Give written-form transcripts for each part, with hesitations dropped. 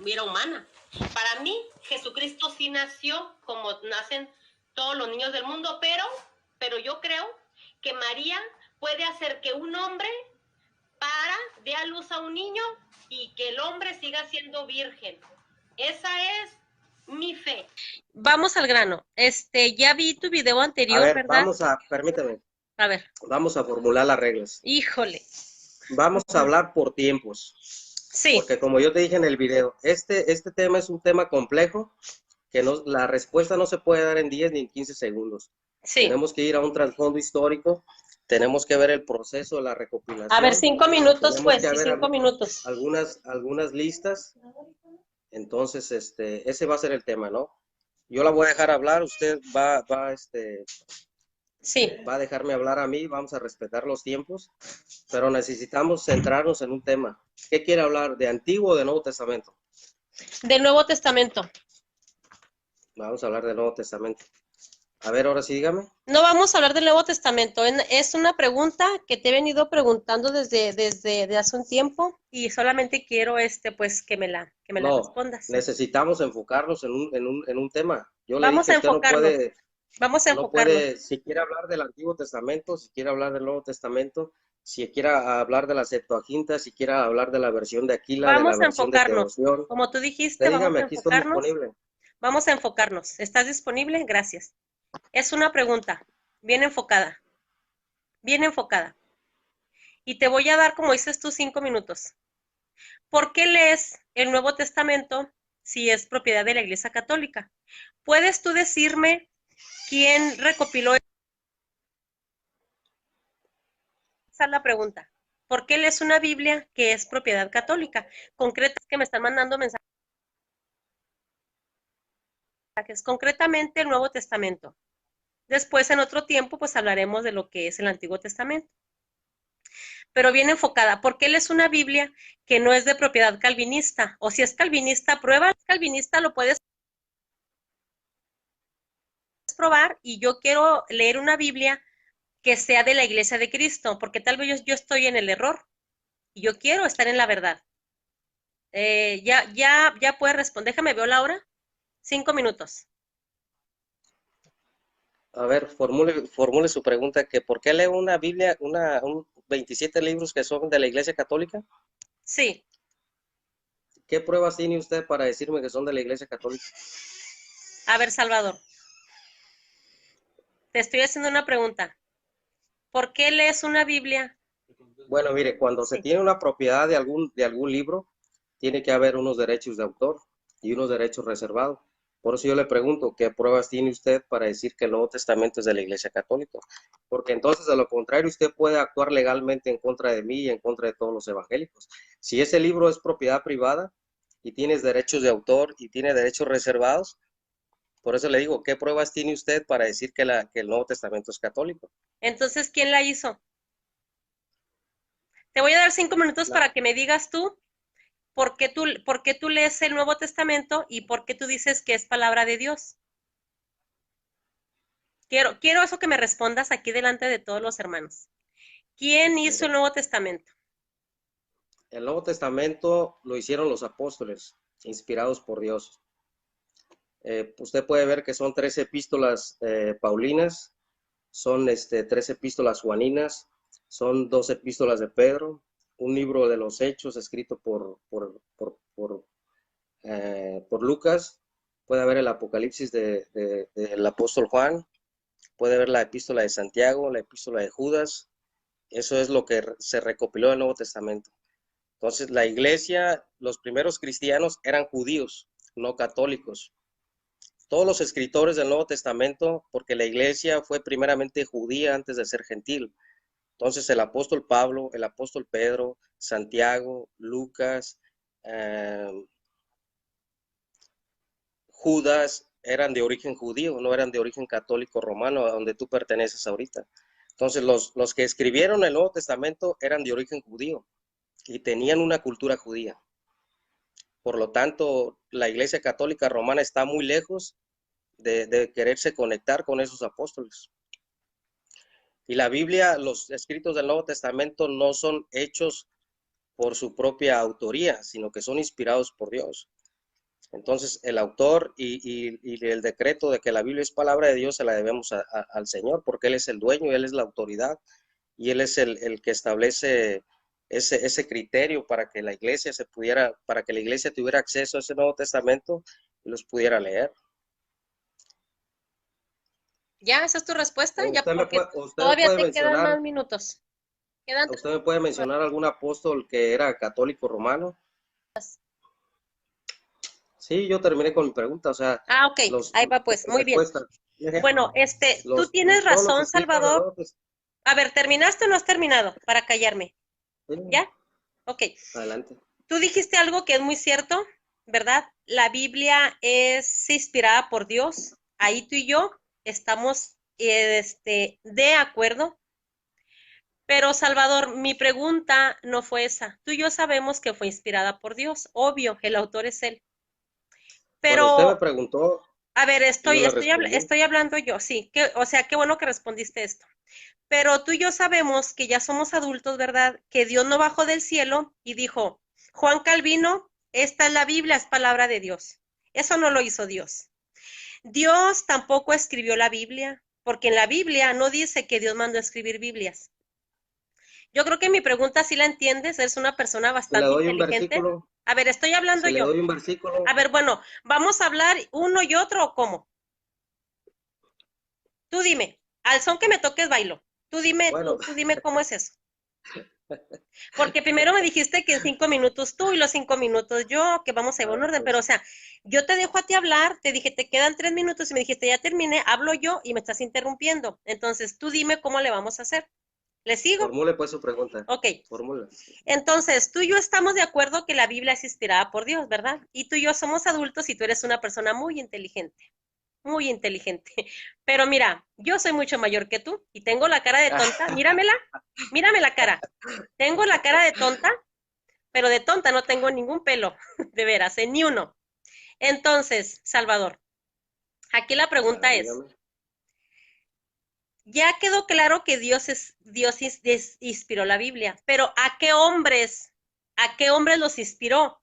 era humana. Para mí, Jesucristo sí nació como nacen todos los niños del mundo, pero yo creo que María puede hacer que un hombre dé a luz a un niño y que el hombre siga siendo virgen. Esa es mi fe. Vamos al grano. Ya vi tu video anterior, ¿verdad? Permíteme. A ver. Vamos a formular las reglas. Híjole. Vamos a hablar por tiempos. Sí. Porque como yo te dije en el video, este tema es un tema complejo, que la respuesta no se puede dar en 10 ni en 15 segundos. Sí. Tenemos que ir a un trasfondo histórico, tenemos que ver el proceso de la recopilación. A ver, 5 minutos, tenemos pues, que ver 5 minutos. Algunas listas. Entonces, ese va a ser el tema, ¿no? Yo la voy a dejar hablar, usted sí. Va a dejarme hablar a mí, vamos a respetar los tiempos, pero necesitamos centrarnos en un tema. ¿Qué quiere hablar? ¿De Antiguo o de Nuevo Testamento? Del Nuevo Testamento. Vamos a hablar del Nuevo Testamento. A ver, ahora sí, dígame. No vamos a hablar del Nuevo Testamento. Es una pregunta que te he venido preguntando desde hace un tiempo y solamente quiero pues que me la respondas. Necesitamos enfocarnos en un tema. Yo le Vamos dije, a usted enfocarnos. Vamos a no enfocarnos. puede, si quiere hablar del Antiguo Testamento, si quiere hablar del Nuevo Testamento, si quiere hablar de la Septuaginta, si quiere hablar de la versión de Aquila, de la versión de Teoción. Como tú dijiste, dígame, aquí estoy disponible. Vamos a enfocarnos. ¿Estás disponible? Gracias. Es una pregunta bien enfocada. Bien enfocada. Y te voy a dar, como dices tú, 5 minutos. ¿Por qué lees el Nuevo Testamento si es propiedad de la Iglesia Católica? ¿Puedes tú decirme quién recopiló? Esa es la pregunta. ¿Por qué lees una Biblia que es propiedad católica? Concretas que me están mandando mensajes. Concretamente el Nuevo Testamento. Después, en otro tiempo, pues hablaremos de lo que es el Antiguo Testamento. Pero bien enfocada, porque él es una Biblia que no es de propiedad calvinista, o si es calvinista, prueba calvinista, lo puedes probar, y yo quiero leer una Biblia que sea de la Iglesia de Cristo, porque tal vez yo estoy en el error, y yo quiero estar en la verdad. Ya puedes responder, déjame ver la hora, 5 minutos. A ver, formule su pregunta, que ¿por qué lee una Biblia, 27 libros que son de la Iglesia Católica? Sí. ¿Qué pruebas tiene usted para decirme que son de la Iglesia Católica? A ver, Salvador, te estoy haciendo una pregunta. ¿Por qué lees una Biblia? Bueno, mire, cuando se tiene una propiedad de algún libro, tiene que haber unos derechos de autor y unos derechos reservados. Por eso yo le pregunto, ¿qué pruebas tiene usted para decir que el Nuevo Testamento es de la Iglesia Católica? Porque entonces, de lo contrario, usted puede actuar legalmente en contra de mí y en contra de todos los evangélicos. Si ese libro es propiedad privada y tienes derechos de autor y tiene derechos reservados, por eso le digo, ¿qué pruebas tiene usted para decir que el Nuevo Testamento es católico? Entonces, ¿quién la hizo? Te voy a dar 5 minutos para que me digas tú por qué tú lees el Nuevo Testamento y por qué tú dices que es palabra de Dios. Quiero eso que me respondas aquí delante de todos los hermanos. ¿Quién hizo el Nuevo Testamento? El Nuevo Testamento lo hicieron los apóstoles, inspirados por Dios. Usted puede ver que son 3 epístolas paulinas, son 3 epístolas juaninas, son 2 epístolas de Pedro, un libro de los Hechos escrito por Lucas, puede haber el Apocalipsis del apóstol Juan, puede haber la epístola de Santiago, la epístola de Judas. Eso es lo que se recopiló del Nuevo Testamento. Entonces, la iglesia, los primeros cristianos eran judíos, no católicos. Todos los escritores del Nuevo Testamento, porque la iglesia fue primeramente judía antes de ser gentil. Entonces, el apóstol Pablo, el apóstol Pedro, Santiago, Lucas, Judas, eran de origen judío, no eran de origen católico romano, a donde tú perteneces ahorita. Entonces, los que escribieron el Nuevo Testamento eran de origen judío y tenían una cultura judía. Por lo tanto, la Iglesia Católica Romana está muy lejos de quererse conectar con esos apóstoles. Y la Biblia, los escritos del Nuevo Testamento no son hechos por su propia autoría, sino que son inspirados por Dios. Entonces, el autor y el decreto de que la Biblia es palabra de Dios se la debemos al Señor, porque Él es el dueño, Él es la autoridad y Él es el que establece ese criterio para que la iglesia para que la iglesia tuviera acceso a ese Nuevo Testamento y los pudiera leer. ¿Ya? ¿Esa es tu respuesta? O Ya, usted porque usted me todavía puede te quedan mencionar, más minutos. Quedan usted me puede mencionar algún apóstol que era católico romano. Sí, yo terminé con mi pregunta, o sea, Ah, ok, ahí va pues, muy bien. respuesta. Un ejemplo, Bueno, tú tienes todos los razón, escritos del Salvador. Nuevo Testamento. A ver, ¿terminaste o no has terminado? Para callarme. Sí, ¿Ya? Ok. adelante. Tú dijiste algo que es muy cierto, ¿verdad? La Biblia es inspirada por Dios. Ahí tú y yo estamos de acuerdo. Pero, Salvador, mi pregunta no fue esa. Tú y yo sabemos que fue inspirada por Dios. Obvio, el autor es él. Bueno, usted me Pero, preguntó a ver, y yo le respondí. estoy hablando yo, sí. O sea, qué bueno que respondiste esto. Pero tú y yo sabemos que ya somos adultos, ¿verdad? Que Dios no bajó del cielo y dijo, Juan Calvino, esta es la Biblia, es palabra de Dios. Eso no lo hizo Dios. Dios tampoco escribió la Biblia, porque en la Biblia no dice que Dios mandó a escribir Biblias. Yo creo que mi pregunta sí la entiendes, eres una persona Si le bastante doy un inteligente. versículo, A ver, estoy hablando si le yo. doy un versículo, A ver, bueno, vamos a hablar uno y otro o cómo. Tú dime, al son que me toques bailo. bueno, Tú dime cómo es eso. Porque primero me dijiste que en 5 minutos tú y los 5 minutos yo, que vamos a ir en orden, pero o pues, sea, yo te dejo a ti hablar, te dije, te quedan 3 minutos y me dijiste, ya terminé, hablo yo y me estás interrumpiendo. Entonces, tú dime cómo le vamos a hacer. ¿Le sigo? formule pues su pregunta. Ok. Formule. Entonces, tú y yo estamos de acuerdo que la Biblia es inspirada por Dios, ¿verdad? Y tú y yo somos adultos y tú eres una persona muy inteligente. Muy inteligente. Pero mira, yo soy mucho mayor que tú y tengo la cara de tonta. Míramela, mírame la cara. Tengo la cara de tonta, pero de tonta no tengo ningún pelo, de veras, ni uno. Entonces, Salvador, aquí la pregunta es, Dígame. ya quedó claro que Dios inspiró la Biblia, pero a qué hombres los inspiró?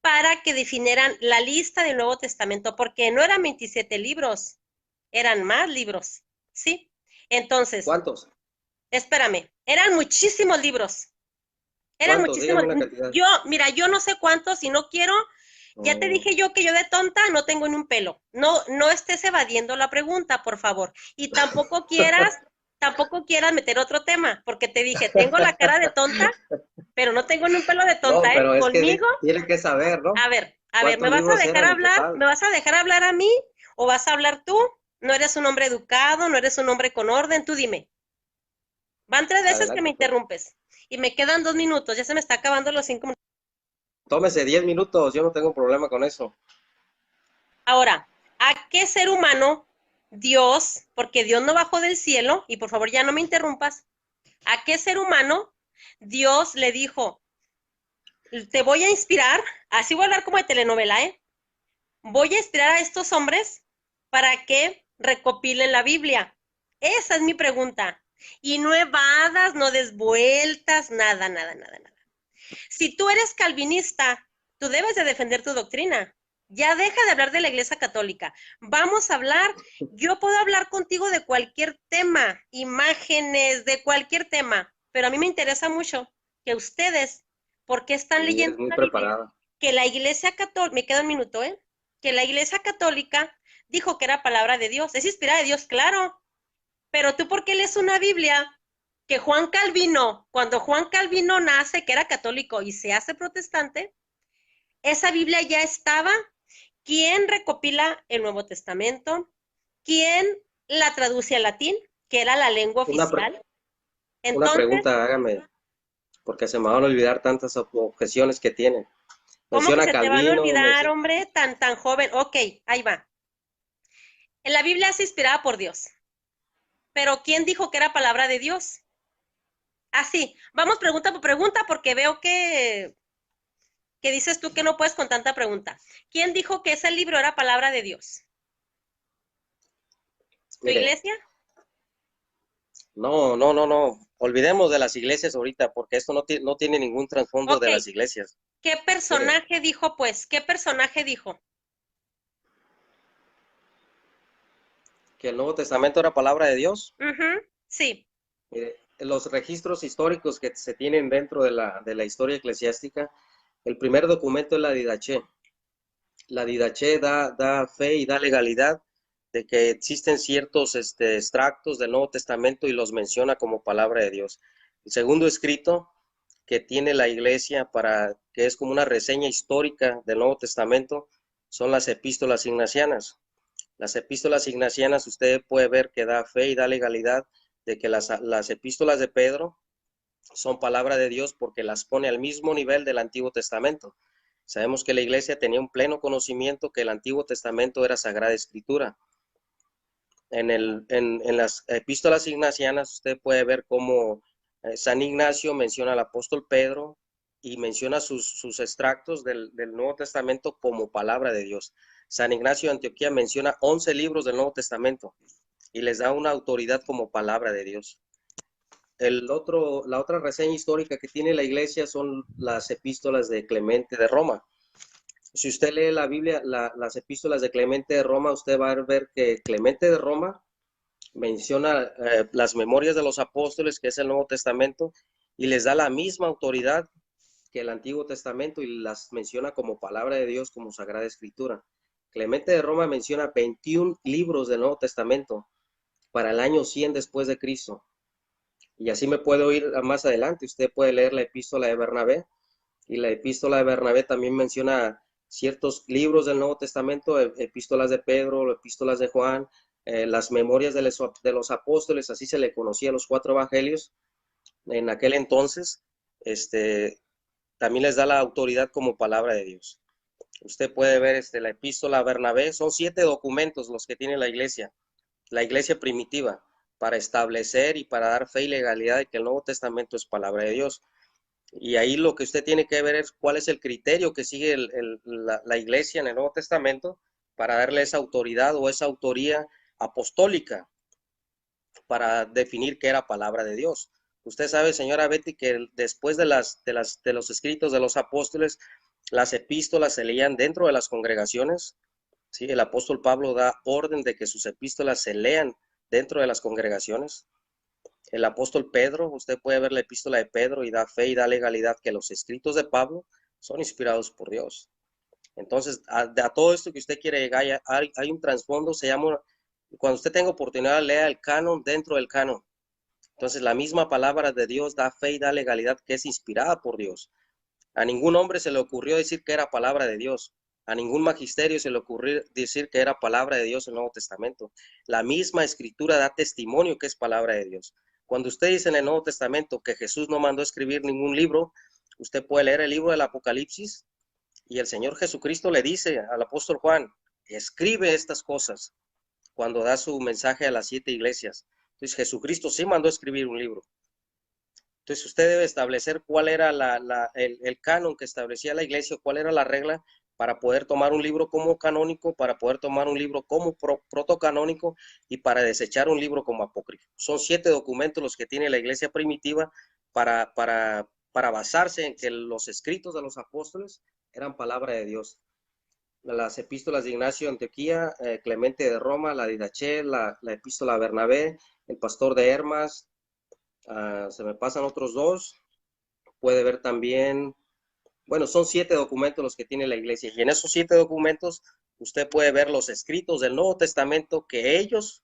Para que definieran la lista del Nuevo Testamento, porque no eran 27 libros, eran más libros, ¿sí? Entonces, ¿Cuántos? espérame, eran muchísimos libros, eran ¿Cuántos? muchísimos. Dígame una cantidad. Mira, yo no sé cuántos, si no quiero, ya te Oh, dije yo que yo de tonta no tengo ni un pelo. No, no estés evadiendo la pregunta, por favor. Y tampoco quieras meter otro tema, porque te dije, tengo la cara de tonta, pero no tengo ni un pelo de no, tonta, ¿eh? pero es que Conmigo, tiene que saber, ¿no? a ver, ¿me ¿Cuántos vas a libros dejar eran en hablar? total? ¿Me vas a dejar hablar a mí? ¿O vas a hablar tú? No eres un hombre educado, no eres un hombre con orden, tú dime. Van 3 veces que me Adelante, pues. interrumpes y me quedan 2 minutos, ya se me está acabando los 5 minutos. Tómese 10 minutos, yo no tengo problema con eso. Ahora, ¿a qué ser humano Dios, porque Dios no bajó del cielo, y por favor ya no me interrumpas, ¿a qué ser humano Dios le dijo, te voy a inspirar, así voy a hablar como de telenovela, voy a inspirar a estos hombres para que recopilen la Biblia? Esa es mi pregunta. Y no evadas, no des vueltas, nada, nada, nada, nada. Si tú eres calvinista, tú debes de defender tu doctrina. Ya deja de hablar de la Iglesia Católica. Vamos a hablar, yo puedo hablar contigo de cualquier tema, imágenes, de cualquier tema, pero a mí me interesa mucho que ustedes, ¿por qué están Sí, leyendo eres muy la Biblia? preparada. Que la Iglesia Católica, me queda un minuto, que la Iglesia Católica dijo que era palabra de Dios. Es inspirada de Dios, claro, pero tú, ¿por qué lees una Biblia que Juan Calvino, cuando Juan Calvino nace, que era católico y se hace protestante, esa Biblia ya estaba? ¿Quién recopila el Nuevo Testamento? ¿Quién la traduce al latín, que era la lengua Una, pre- oficial? una Entonces, pregunta, hágame, porque se me van a olvidar tantas objeciones que tiene. ¿cómo que Menciona a se te van a Calvino, olvidar, hombre, tan joven? Ok, ahí va. En la Biblia es inspirada por Dios, pero ¿quién dijo que era palabra de Dios? Así, vamos pregunta por pregunta porque veo que dices tú que no puedes con tanta pregunta. ¿Quién dijo que ese libro era palabra de Dios? ¿Tu mire, iglesia? No, no, no, no. Olvidemos de las iglesias ahorita, porque esto no tiene ningún trasfondo Ok, de las iglesias. ¿qué Mire, personaje dijo, pues? ¿Qué personaje dijo? que el Nuevo Testamento era palabra de Dios. Ujú, sí, Los registros históricos que se tienen dentro de la historia eclesiástica, el primer documento es la Didaché. La Didaché da fe y da legalidad de que existen ciertos extractos del Nuevo Testamento y los menciona como palabra de Dios. El segundo escrito que tiene la iglesia que es como una reseña histórica del Nuevo Testamento son las epístolas ignacianas. Las epístolas ignacianas usted puede ver que da fe y da legalidad de que las epístolas de Pedro son palabra de Dios porque las pone al mismo nivel del Antiguo Testamento. Sabemos que la iglesia tenía un pleno conocimiento que el Antiguo Testamento era Sagrada Escritura. En las epístolas ignacianas usted puede ver cómo San Ignacio menciona al apóstol Pedro y menciona sus extractos del Nuevo Testamento como palabra de Dios. San Ignacio de Antioquía menciona 11 libros del Nuevo Testamento y les da una autoridad como palabra de Dios. La otra reseña histórica que tiene la iglesia son las epístolas de Clemente de Roma. Si usted lee la Biblia, las epístolas de Clemente de Roma, usted va a ver que Clemente de Roma menciona las memorias de los apóstoles, que es el Nuevo Testamento, y les da la misma autoridad que el Antiguo Testamento y las menciona como palabra de Dios, como Sagrada Escritura. Clemente de Roma menciona 21 libros del Nuevo Testamento para el año 100 después de Cristo. Y así me puedo ir más adelante. Usted puede leer la epístola de Bernabé, y la epístola de Bernabé también menciona ciertos libros del Nuevo Testamento, epístolas de Pedro, epístolas de Juan, las memorias de los apóstoles, así se le conocía a los 4 evangelios en aquel entonces. También les da la autoridad como palabra de Dios. Usted puede ver la epístola a Bernabé, son 7 documentos los que tiene la iglesia primitiva, para establecer y para dar fe y legalidad de que el Nuevo Testamento es palabra de Dios. Y ahí lo que usted tiene que ver es cuál es el criterio que sigue la iglesia en el Nuevo Testamento para darle esa autoridad o esa autoría apostólica para definir qué era palabra de Dios. Usted sabe, señora Betty, que después de los escritos de los apóstoles, las epístolas se leían dentro de las congregaciones. ¿Sí? El apóstol Pablo da orden de que sus epístolas se lean dentro de las congregaciones. El apóstol Pedro, usted puede ver la epístola de Pedro y da fe y da legalidad que los escritos de Pablo son inspirados por Dios. Entonces, a todo esto que usted quiere llegar, hay un trasfondo, cuando usted tenga oportunidad, lea el canon dentro del canon. Entonces, la misma palabra de Dios da fe y da legalidad que es inspirada por Dios. A ningún hombre se le ocurrió decir que era palabra de Dios. A ningún magisterio se le ocurrió decir que era palabra de Dios en el Nuevo Testamento. La misma escritura da testimonio que es palabra de Dios. Cuando usted dice en el Nuevo Testamento que Jesús no mandó escribir ningún libro, usted puede leer el libro del Apocalipsis y el Señor Jesucristo le dice al apóstol Juan, escribe estas cosas cuando da su mensaje a las 7 iglesias. Entonces Jesucristo sí mandó escribir un libro. Entonces usted debe establecer cuál era el canon que establecía la iglesia, cuál era la regla para poder tomar un libro como canónico, para poder tomar un libro como protocanónico y para desechar un libro como apócrifo. Son 7 documentos los que tiene la iglesia primitiva para basarse en que los escritos de los apóstoles eran palabra de Dios. Las epístolas de Ignacio de Antioquía, Clemente de Roma, la Didaché, la epístola a Bernabé, el pastor de Hermas. Se me pasan otros 2. Puede ver también, bueno, son 7 documentos los que tiene la iglesia. Y en esos 7 documentos usted puede ver los escritos del Nuevo Testamento que ellos,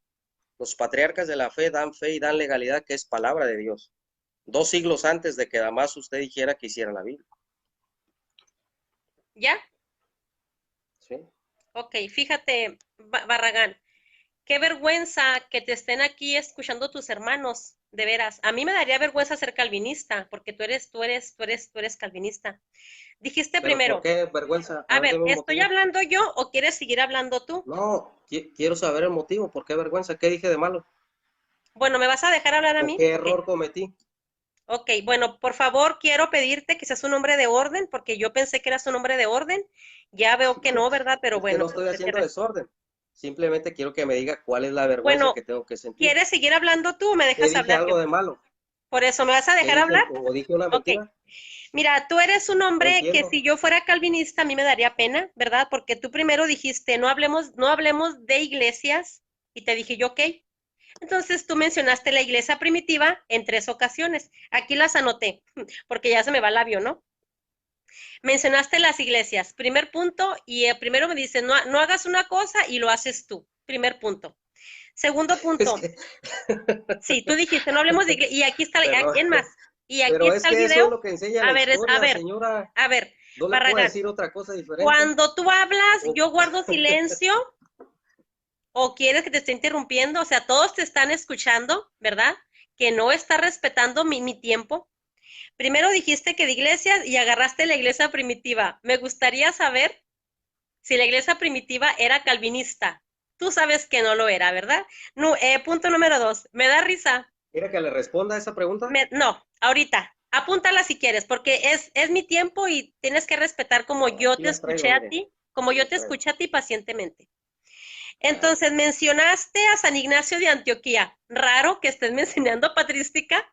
los patriarcas de la fe y dan legalidad, que es palabra de Dios. 2 siglos antes de que Damas usted dijera que hiciera la Biblia. ¿Ya? ¿Sí? Ok, fíjate, Barragán, qué vergüenza que te estén aquí escuchando tus hermanos, de veras. A mí me daría vergüenza ser calvinista, porque tú eres calvinista. Dijiste ¿Pero primero, por qué vergüenza? A a ver, ver, dime un ¿estoy motivo. hablando yo o quieres seguir hablando tú? No, quiero saber el motivo. ¿Por qué vergüenza? ¿Qué dije de malo? Bueno, ¿me vas a dejar hablar a ¿O mí? qué Ok. error cometí? Ok, bueno, por favor, quiero pedirte que seas un hombre de orden, porque yo pensé que eras un hombre de orden. Ya veo que no, ¿verdad? Pero Es que bueno, no estoy haciendo desorden. Simplemente quiero que me diga cuál es la vergüenza Bueno, que tengo que sentir. ¿quieres seguir hablando tú o me ¿Qué dejas dije hablar algo yo? de malo? Por eso, ¿me vas a ¿Qué dejar dije hablar? o dije una Ok. mentira? Mira, tú eres un No hombre que entiendo. si yo fuera calvinista a mí me daría pena, ¿verdad? Porque tú primero dijiste, no hablemos de iglesias, y te dije yo, ok. Entonces tú mencionaste la iglesia primitiva en 3 ocasiones. Aquí las anoté, porque ya se me va el avión, ¿no? Mencionaste las iglesias, primer punto, y primero me dice, no hagas una cosa y lo haces tú, primer punto. Segundo Es punto, que, sí, tú dijiste, no hablemos de iglesia, y aquí está, pero, en más, y aquí pero es está el que eso es video. lo que enseña A la ver, historia, señora. a ver, No le puedo Barragán, decir otra cosa diferente. cuando tú hablas, O- yo guardo silencio, o quieres que te esté interrumpiendo, o sea, todos te están escuchando, ¿verdad? Que no está respetando mi tiempo. Primero dijiste que de iglesias y agarraste la iglesia primitiva. Me gustaría saber si la iglesia primitiva era calvinista. Tú sabes que no lo era, ¿verdad? No, punto número 2. Me da risa. ¿Quiere que le responda a esa pregunta? No, ahorita. Apúntala si quieres, porque es mi tiempo y tienes que respetar como yo Aquí te las escuché traigo, a mire. ti, como Aquí yo las te traigo. escuché a ti pacientemente. A ver, Entonces, mencionaste a San Ignacio de Antioquía. Raro que estés mencionando patrística.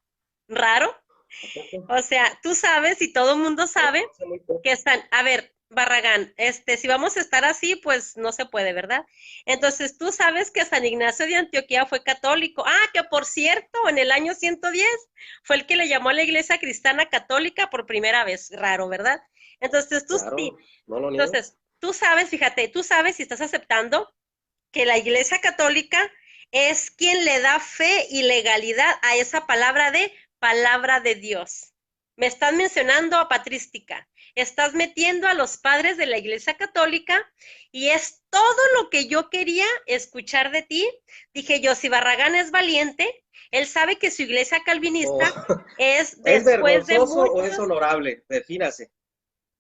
Raro. ¿a poco? O sea, tú sabes y todo el mundo Me sabe parece muy poco. que están, a ver, Barragán, si vamos a estar así, pues no se puede, ¿verdad? Entonces, tú sabes que San Ignacio de Antioquía fue católico. Ah, que por cierto, en el año 110 fue el que le llamó a la iglesia cristiana católica por primera vez. Raro, ¿verdad? Entonces, tú sí. Claro, no lo niego. Entonces, tú sabes, fíjate, tú sabes si estás aceptando que la iglesia católica es quien le da fe y legalidad a esa palabra de Dios. Me estás mencionando a patrística, estás metiendo a los padres de la iglesia católica y es todo lo que yo quería escuchar de ti. Dije yo, si Barragán es valiente, él sabe que su iglesia O- calvinista es ¿Es después de vergonzoso o es muchos. honorable? Defínase.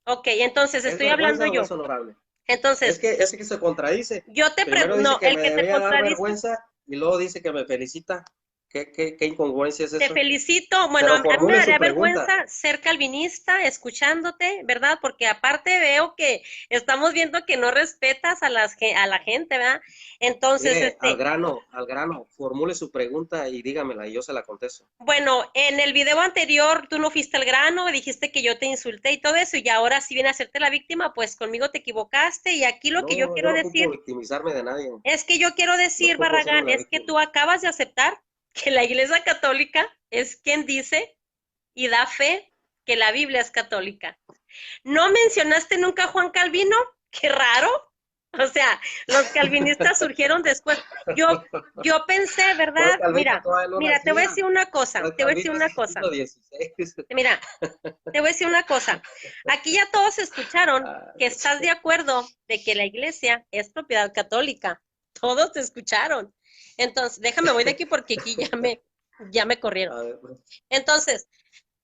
Ok, entonces ¿Es estoy hablando vergüenza o yo. es honorable? Entonces, Es que se contradice. yo te Primero pregunto, dice no, que el me que te debería dar contradice. vergüenza y luego dice que me felicita. ¿Qué incongruencia es Te eso? felicito. Bueno, Pero a mí me formule su daría pregunta. vergüenza ser calvinista escuchándote, ¿verdad? Porque aparte veo que estamos viendo que no respetas a a la gente, ¿verdad? Entonces, Mire, al grano, formule su pregunta y dígamela y yo se la contesto. bueno, en el video anterior tú no fuiste al grano, dijiste que yo te insulté y todo eso, y ahora si viene a hacerte la víctima, pues conmigo te equivocaste. Y aquí lo que yo No, yo quiero no decir ocupo victimizarme de nadie. es que yo quiero No decir, ocupo hacerme Barragán, la es que víctima. tú acabas de aceptar que la Iglesia Católica es quien dice y da fe que la Biblia es católica. ¿No mencionaste nunca a Juan Calvino? Qué raro. O sea, los calvinistas surgieron después. Yo pensé, Juan ¿verdad? Calvino todavía no Mira, te voy a nacía. decir una cosa, Juan te voy a decir Calvino es una del cosa. siglo XVI. Mira, te voy a decir una cosa. Aquí ya todos escucharon Ah, que estás de acuerdo de que la iglesia es propiedad católica. Todos te escucharon. Entonces, déjame voy de aquí porque aquí ya me corrieron. a ver, pues. Entonces,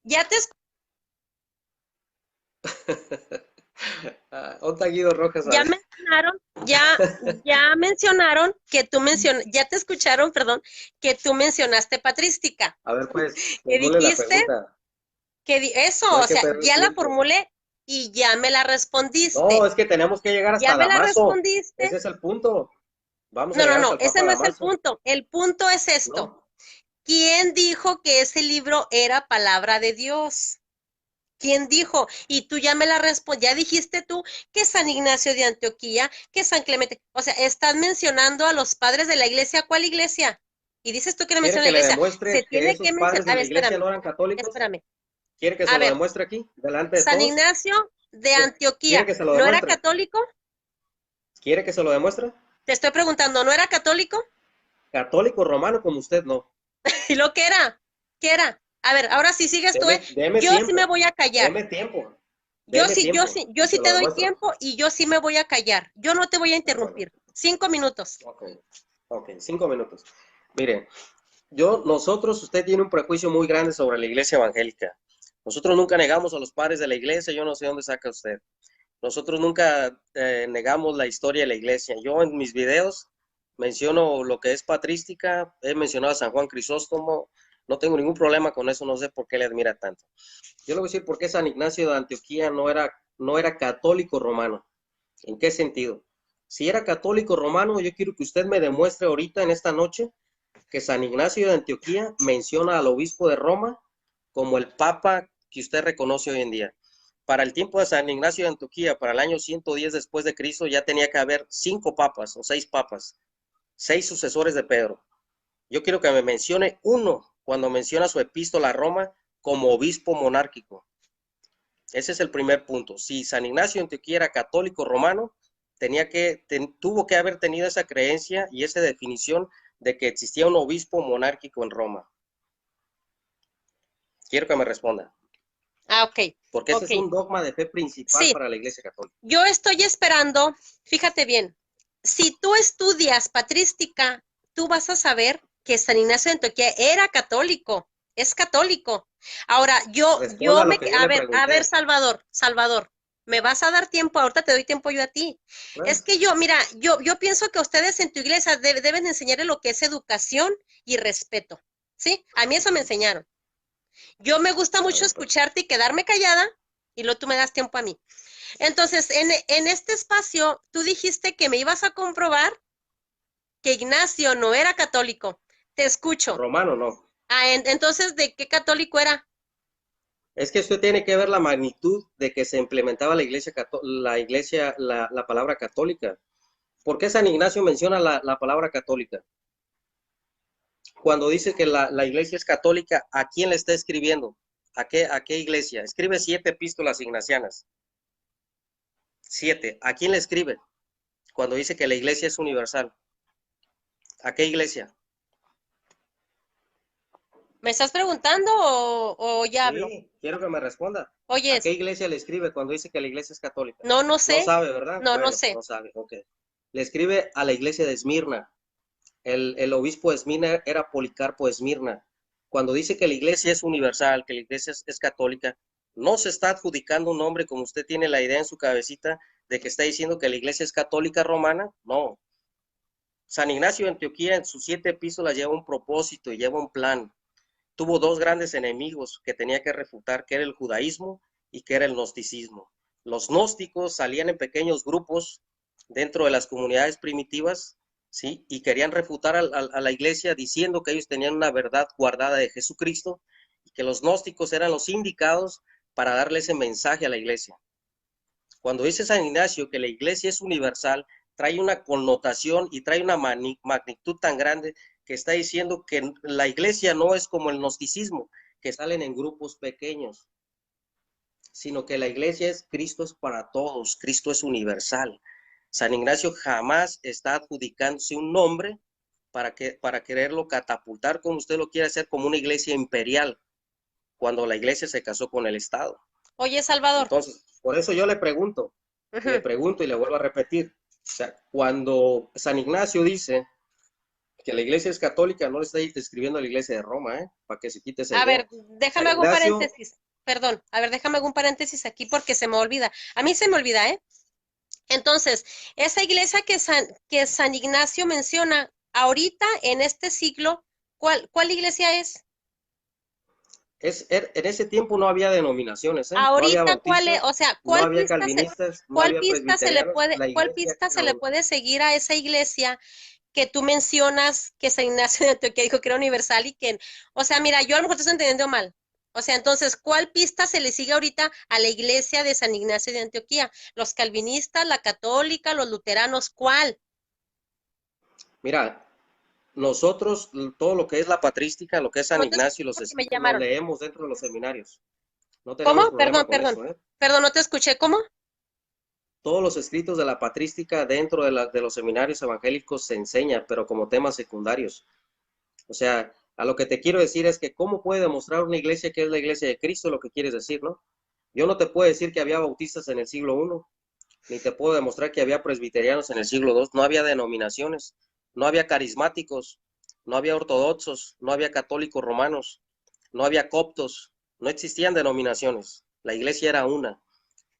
ya te Onta Guido Rojas, a ya ver. mencionaron, ya mencionaron que ya te escucharon, perdón, que tú mencionaste patrística, A ver, pues, que formule la dijiste pregunta. eso, No hay o que sea, perder ya la tiempo. formulé y ya me la No, respondiste, es que tenemos que llegar ya hasta me la Damaso. respondiste. Ese es el punto. Vamos a No, no, llegar no, hasta el ese Papa no es Damaso. el punto es esto. No, ¿Quién dijo que ese libro era palabra de Dios? ¿Quién dijo? Y tú ya me la respondiste, ya dijiste tú que San Ignacio de Antioquía, que San Clemente, o sea, estás mencionando a los padres de la iglesia, ¿cuál iglesia? Y dices tú que no ¿quiere menciona que la le iglesia, se demuestre que tiene que esos mencionar, padres a de ver, la iglesia no eran católicos? espérame, ¿Quiere que se a lo ver, demuestre aquí, delante de San todos? Ignacio de ¿Quiere Antioquía, que se lo ¿no era demuestre? católico? ¿Quiere que se lo demuestre? Te estoy preguntando, ¿no era católico? Católico romano como usted, no. ¿Y lo que era? ¿Qué era? A ver, ahora sí sigues tú, Deme yo sí me tiempo. voy a callar. Deme tiempo. Yo Deme sí, yo tiempo. sí, yo Y sí se lo te doy demuestro. tiempo y yo sí me voy a callar. Yo no te voy a De acuerdo. interrumpir. 5 minutos. Ok, 5 minutos. Mire, usted tiene un prejuicio muy grande sobre la iglesia evangélica. Nosotros nunca negamos a los padres de la iglesia, yo no sé dónde saca usted. Nosotros nunca negamos la historia de la iglesia. Yo en mis videos menciono lo que es patrística, he mencionado a San Juan Crisóstomo, no tengo ningún problema con eso, no sé por qué le admira tanto. Yo le voy a decir por qué San Ignacio de Antioquía no era católico romano. ¿En qué sentido? Si era católico romano, yo quiero que usted me demuestre ahorita en esta noche que San Ignacio de Antioquía menciona al obispo de Roma como el papa que usted reconoce hoy en día. Para el tiempo de San Ignacio de Antioquía, para el año 110 después de Cristo, ya tenía que haber 5 papas o 6 papas, 6 sucesores de Pedro. Yo quiero que me mencione uno cuando menciona su epístola a Roma como obispo monárquico. Ese es el primer punto. Si San Ignacio de Antioquía era católico romano, tuvo que haber tenido esa creencia y esa definición de que existía un obispo monárquico en Roma. Quiero que me responda. Ok. Porque ese es un dogma de fe principal para la Iglesia Católica. Yo estoy esperando, fíjate bien, si tú estudias patrística, tú vas a saber que San Ignacio de Antioquía era católico, es católico. Ahora, a ver, Salvador, ¿me vas a dar tiempo? Ahorita te doy tiempo yo a ti. Bueno. Es que mira, yo pienso que ustedes en tu iglesia deben enseñarle lo que es educación y respeto, ¿sí? A mí eso me enseñaron. Yo me gusta mucho escucharte y quedarme callada, y luego tú me das tiempo a mí. Entonces, en este espacio, tú dijiste que me ibas a comprobar que Ignacio no era católico. Te escucho. Romano, no. Entonces, ¿de qué católico era? Es que usted tiene que ver la magnitud de que se implementaba la palabra católica. ¿Por qué San Ignacio menciona la palabra católica? Cuando dice que la iglesia es católica, ¿a quién le está escribiendo? ¿A qué iglesia? Escribe 7 epístolas ignacianas. 7. ¿A quién le escribe? Cuando dice que la iglesia es universal. ¿A qué iglesia? ¿Me estás preguntando o ya hablo? Sí, quiero que me responda. Oye, ¿a qué iglesia le escribe cuando dice que la iglesia es católica? No sé. No sabe, ¿verdad? No, bueno, no sé. No sabe, ok. Le escribe a la iglesia de Esmirna. El obispo de Esmirna era Policarpo de Esmirna. Cuando dice que la iglesia es universal, que la iglesia es católica, no se está adjudicando un nombre como usted tiene la idea en su cabecita de que está diciendo que la iglesia es católica romana. No. San Ignacio de Antioquía en sus 7 epístolas lleva un propósito y lleva un plan. Tuvo 2 grandes enemigos que tenía que refutar, que era el judaísmo y que era el gnosticismo. Los gnósticos salían en pequeños grupos dentro de las comunidades primitivas, ¿sí? Y querían refutar a la iglesia diciendo que ellos tenían una verdad guardada de Jesucristo y que los gnósticos eran los indicados para darle ese mensaje a la iglesia. Cuando dice San Ignacio que la iglesia es universal, trae una connotación y trae una magnitud tan grande que está diciendo que la iglesia no es como el gnosticismo, que salen en grupos pequeños, sino que la iglesia es Cristo es para todos, Cristo es universal. San Ignacio jamás está adjudicándose un nombre para quererlo catapultar, como usted lo quiere hacer, como una iglesia imperial, cuando la iglesia se casó con el Estado. Oye, Salvador. Entonces, por eso yo le pregunto y le vuelvo a repetir. O sea, cuando San Ignacio dice que la iglesia es católica, no le está describiendo a la iglesia de Roma, para que se quite ese idea. Ver, déjame hacer un paréntesis. Perdón, déjame hacer un paréntesis aquí porque se me olvida. A mí se me olvida, ¿eh? Entonces, esa iglesia que San Ignacio menciona, ahorita en este siglo, ¿cuál iglesia es? En ese tiempo no había denominaciones, ¿eh? Ahorita, no había ¿cuál es? O sea, ¿cuál pista se le puede seguir a esa iglesia que tú mencionas que San Ignacio de Antioquía dijo que era universal y que, o sea, mira, yo a lo mejor te estoy entendiendo mal. O sea, entonces, ¿cuál pista se le sigue ahorita a la iglesia de San Ignacio de Antioquía? ¿Los calvinistas, la católica, los luteranos? ¿Cuál? Mira, nosotros, todo lo que es la patrística, lo que es San Ignacio y los escritos, lo leemos dentro de los seminarios. No tenemos ¿Cómo? Perdón, no te escuché. ¿Cómo? Todos los escritos de la patrística dentro de los seminarios evangélicos se enseña, pero como temas secundarios. O sea, a lo que te quiero decir es que ¿cómo puede demostrar una iglesia que es la iglesia de Cristo lo que quieres decir, no? Yo no te puedo decir que había bautistas en el siglo I, ni te puedo demostrar que había presbiterianos en el siglo II. No había denominaciones, no había carismáticos, no había ortodoxos, no había católicos romanos, no había coptos, no existían denominaciones. La iglesia era una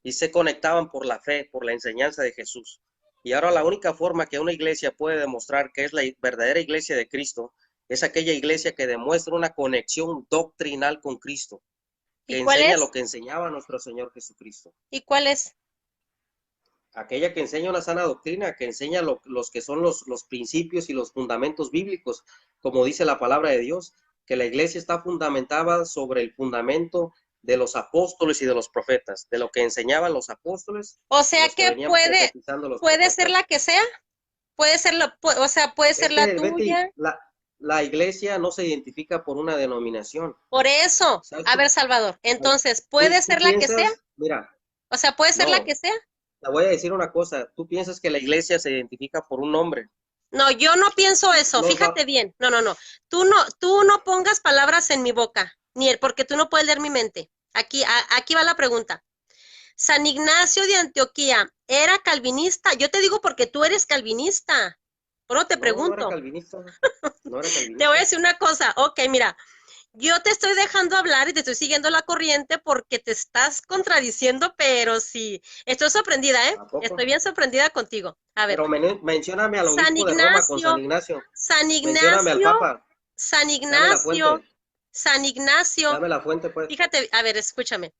y se conectaban por la fe, por la enseñanza de Jesús. Y ahora la única forma que una iglesia puede demostrar que es la verdadera iglesia de Cristo es aquella iglesia que demuestra una conexión doctrinal con Cristo, que enseña lo que enseñaba nuestro Señor Jesucristo. ¿Y cuál es? aquella que enseña una sana doctrina, que enseña los que son los principios y los fundamentos bíblicos, como dice la palabra de Dios, que la iglesia está fundamentada sobre el fundamento de los apóstoles y de los profetas, de lo que enseñaban los apóstoles. O sea los que que venían puede profetizando los ser profetas. la que sea, puede ser o sea, puede ser la Betty, tuya. la iglesia no se identifica por una denominación. Por eso, ¿Sabes? a ver, Salvador, entonces, ¿puede ser la que sea? Mira, O sea, ¿puede ser la no, que sea? te voy a decir una cosa, tú piensas que la iglesia se identifica por un nombre. No, yo no pienso eso, Los fíjate va- bien. No. Tú no pongas palabras en mi boca, porque tú no puedes leer mi mente. Aquí va la pregunta. San Ignacio de Antioquía, ¿era calvinista? Yo te digo porque tú eres calvinista. Por eso te No era pregunto. calvinista, no era Te calvinista. voy a decir una cosa. Ok, mira, yo te estoy dejando hablar y te estoy siguiendo la corriente porque te estás contradiciendo, pero sí, estoy sorprendida, ¿eh? ¿A poco? Estoy bien sorprendida contigo. A ver, Pero mencióname al San obispo de Roma con San Ignacio. San Mencióname al Ignacio, Papa. San Dame la fuente. Ignacio, San Ignacio. Dame la fuente, pues. Fíjate, a ver, escúchame.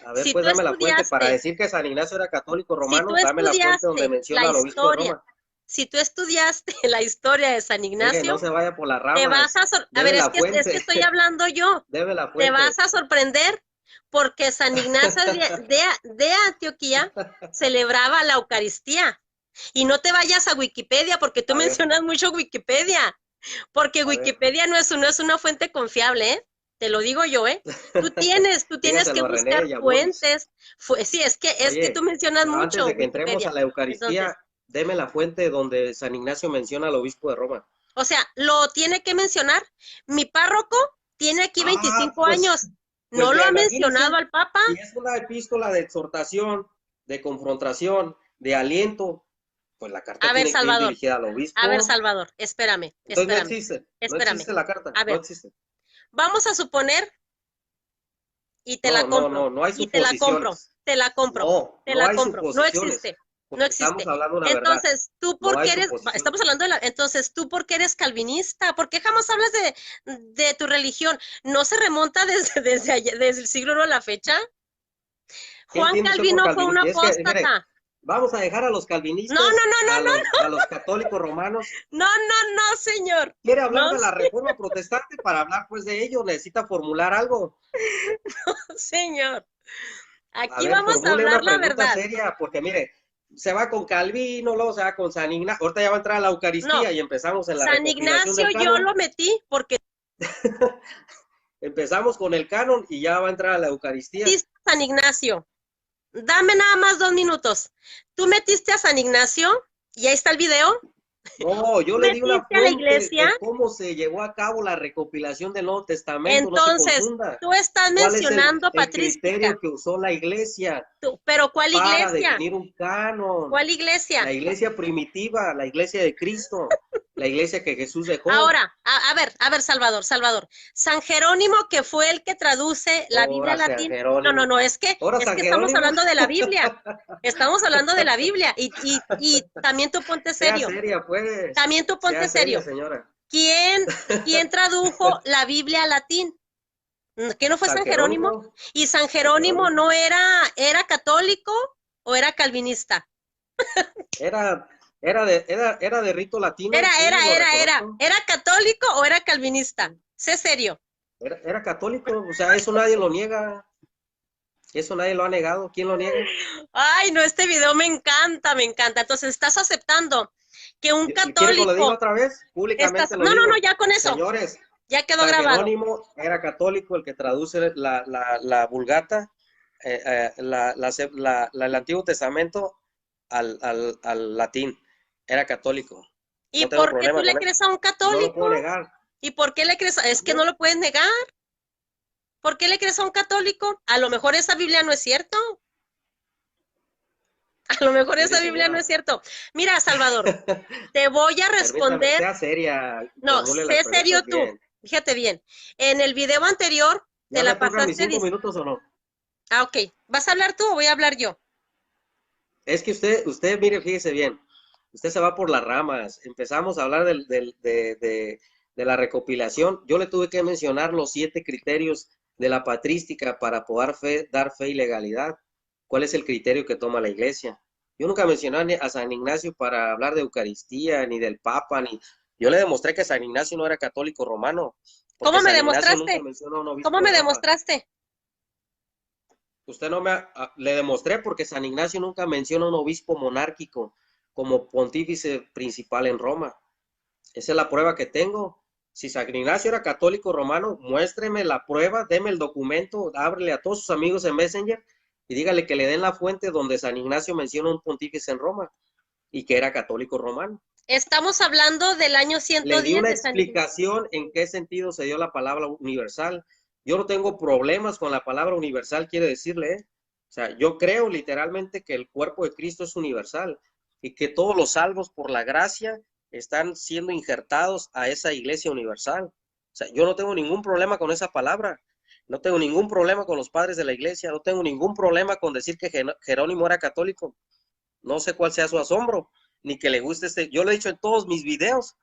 A ver, Si pues tú dame la fuente. Para estudiaste, decir que San Ignacio era católico si tú romano, dame la fuente donde estudiaste menciona la al obispo de historia, Roma. si tú estudiaste la historia de San Mire, no Ignacio, se vaya por las te vas ramas. a ver, Deme es la que fuente. estoy hablando yo. Deme la Te fuente. vas a sorprender porque San Ignacio de Antioquía celebraba la Eucaristía. Y no te vayas a Wikipedia porque tú A ver, mencionas mucho Wikipedia, porque a ver. Wikipedia no es una fuente confiable, ¿eh? Te lo digo yo, ¿eh? Tú tienes que Dígaselo a René buscar y a Boris. fuentes. Sí, es que Oye, tú mencionas pero antes mucho de que entremos Wikipedia. a la Eucaristía, Entonces, deme la fuente donde San Ignacio menciona al obispo de Roma. o sea, lo tiene que mencionar. Mi párroco tiene aquí 25 Pues años. Pues No lo ya ha imagínense, mencionado al Papa. si es una epístola de exhortación, de confrontación, de aliento, pues la carta A ver, tiene que ir Salvador. dirigida al obispo. A ver, Salvador, espérame. Entonces no existe la carta, A no ver, existe. vamos a suponer y te la compro. No hay Y te la compro. suposiciones. Te la compro. No, Te no la hay compro. No suposiciones. existe. No Porque existe. estamos hablando una verdad. Entonces, tú No por hay qué eres, suposiciones. estamos hablando entonces, tú por qué eres calvinista, ¿por qué jamás hablas de tu religión? ¿No se remonta desde el siglo I a la fecha? ¿Qué Juan entiende usted por Calvino fue un calvinismo? Es que, mire, apóstata. vamos a dejar a los calvinistas, a los católicos romanos. No, señor. Quiere hablar No, de la reforma protestante, para hablar pues de ello necesita formular algo. señor. A Aquí ver, vamos a formule hablar una la pregunta verdad. seria, porque mire, se va con Calvino, luego se va con San Ignacio, ahorita ya va a entrar a la Eucaristía No, y empezamos en la San recopilación Ignacio del yo canon. lo metí porque Empezamos con el canon y ya va a entrar a la Eucaristía. San Ignacio. Dame nada más 2 minutos. Tú metiste a San Ignacio y ahí está el video. No, yo le di una ¿Metiste a la fuente iglesia? de cómo se llevó a cabo la recopilación del Nuevo Testamento, no se Entonces, confunda. tú estás ¿Cuál es mencionando el patrística. criterio que usó la iglesia Pero ¿cuál para iglesia? definir un canon? ¿Cuál iglesia? La iglesia primitiva, la iglesia de Cristo, la iglesia que Jesús dejó. Ahora, a ver, Salvador. San Jerónimo, que fue el que traduce la Biblia Ahora San latín. Jerónimo. No, es que Ahora San estamos Jerónimo. hablando de la Biblia. Estamos hablando de la Biblia. Y también tú ponte serio. Sea seria, pues. También tú ponte Sea seria, serio. señora. ¿Quién tradujo la Biblia al latín? ¿Que no fue San Jerónimo? ¿Y San Jerónimo no era católico o era calvinista? Era de rito latino. ¿Era católico o era calvinista? Sé serio. Era católico, o sea, eso nadie lo niega. Eso nadie lo ha negado. ¿Quién lo niega? Ay, no, este video me encanta. Entonces, ¿estás aceptando que un católico... ¿Quiere que lo diga otra vez? Públicamente lo digo. No, ya con eso. Señores, ya quedó San grabado. Jerónimo era católico, el que traduce la Vulgata, el Antiguo Testamento al latín. Era católico. ¿Y no tengo por qué tú le crees a un católico? No lo puedo negar. ¿Y por qué le crees? Es que no lo puedes negar. ¿Por qué le crees a un católico? A lo mejor esa Biblia no es cierto. A lo mejor esa Biblia no es cierto. Mira, Salvador, te voy a responder. Sea seria. No, sé serio tú. Fíjate bien. En el video anterior te la pasaste. ¿5 minutos o no? Ah, ok. ¿Vas a hablar tú o voy a hablar yo? Es que usted, mire, fíjese bien. Usted se va por las ramas. Empezamos a hablar de la recopilación. Yo le tuve que mencionar los 7 criterios de la patrística para poder dar fe y legalidad. ¿Cuál es el criterio que toma la iglesia? Yo nunca mencioné a San Ignacio para hablar de Eucaristía, ni del Papa, ni... Yo le demostré que San Ignacio no era católico romano, porque ¿Cómo me San Ignacio nunca demostraste? mencionó a un obispo ¿Cómo de me Roma. demostraste? Usted no me... Le demostré porque San Ignacio nunca menciona a un obispo monárquico como pontífice principal en Roma. Esa es la prueba que tengo. Si San Ignacio era católico romano, muéstreme la prueba, deme el documento, ábrele a todos sus amigos en Messenger y dígale que le den la fuente donde San Ignacio menciona un pontífice en Roma y que era católico romano. Estamos hablando del año Le di 110 una de San Ignacio. explicación en qué sentido se dio la palabra universal. Yo no tengo problemas con la palabra universal, quiere decirle, ¿eh? O sea, yo creo literalmente que el cuerpo de Cristo es universal y que todos los salvos por la gracia están siendo injertados a esa iglesia universal. O sea, yo no tengo ningún problema con esa palabra. No tengo ningún problema con los padres de la iglesia. No tengo ningún problema con decir que Jerónimo era católico. No sé cuál sea su asombro, ni que le guste este. Yo lo he dicho en todos mis videos.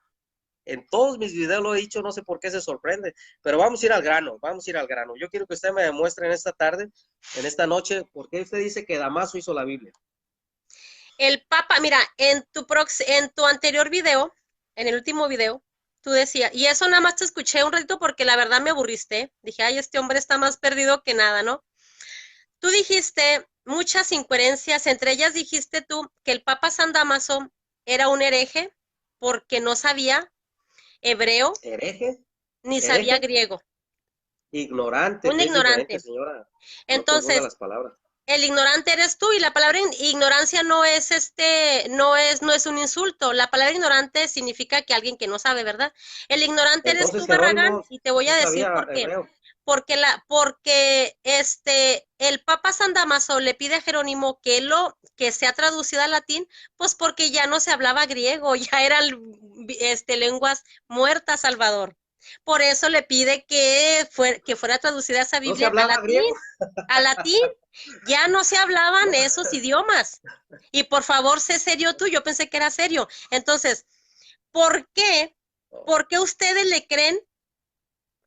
En todos mis videos lo he dicho, no sé por qué se sorprende, pero vamos a ir al grano, vamos a ir al grano. Yo quiero que usted me demuestre en esta tarde, en esta noche, por qué usted dice que Damaso hizo la Biblia. El Papa, mira, en tu anterior video, en el último video, tú decías, y eso nada más te escuché un ratito porque la verdad me aburriste. Dije, ay, este hombre está más perdido que nada, ¿no? Tú dijiste muchas incoherencias, entre ellas dijiste tú que el Papa San Damaso era un hereje porque no sabía hebreo ¿Hereje? ni sabía ¿Hereje? griego. Ignorante, Un que es diferente, ignorante. señora. No confunda Entonces, las palabras. el ignorante eres tú y la palabra ignorancia no es no es un insulto. La palabra ignorante significa que alguien que no sabe, ¿verdad? El ignorante eres Entonces tú, Barragán, Jerónimo y te voy sí a decir sabía por qué. hebreo. Porque el Papa San Damaso le pide a Jerónimo que sea traducida al latín, pues porque ya no se hablaba griego, ya eran lenguas muertas, Salvador. Por eso le pide que fuera traducida esa ¿No se Biblia hablaba griego? a latín, ya no se hablaban esos idiomas. Y por favor, sé serio tú, yo pensé que era serio. Entonces, ¿por qué? ¿Por qué ustedes le creen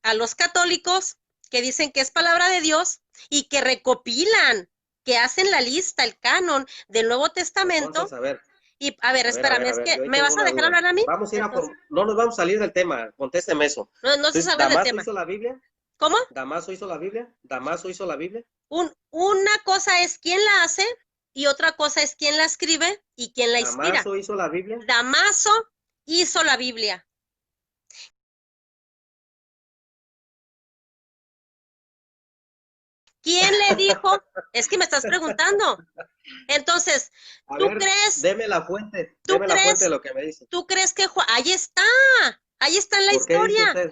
a los católicos que dicen que es palabra de Dios y que recopilan, que hacen la lista, el canon del Nuevo Testamento? Entonces, a ver, Y a ver, espérame, es que yo ahí ¿me tengo vas a una dejar duda. hablar a mí? Vamos a ir Entonces, no nos vamos a salir del tema, contésteme eso. no se Entonces, sabe del ¿Damaso tema. hizo la Biblia? ¿Cómo? ¿Damaso hizo la Biblia? ¿Damaso hizo la Biblia? Una cosa es quién la hace y otra cosa es quién la escribe y quién la inspira. ¿Damaso hizo la Biblia? Damaso hizo la Biblia. ¿Quién le dijo? Es que me estás preguntando. Entonces, A ¿tú ver, crees? deme la fuente de lo que me dice. ¿Tú crees que ahí está en la ¿Por qué dice historia? usted?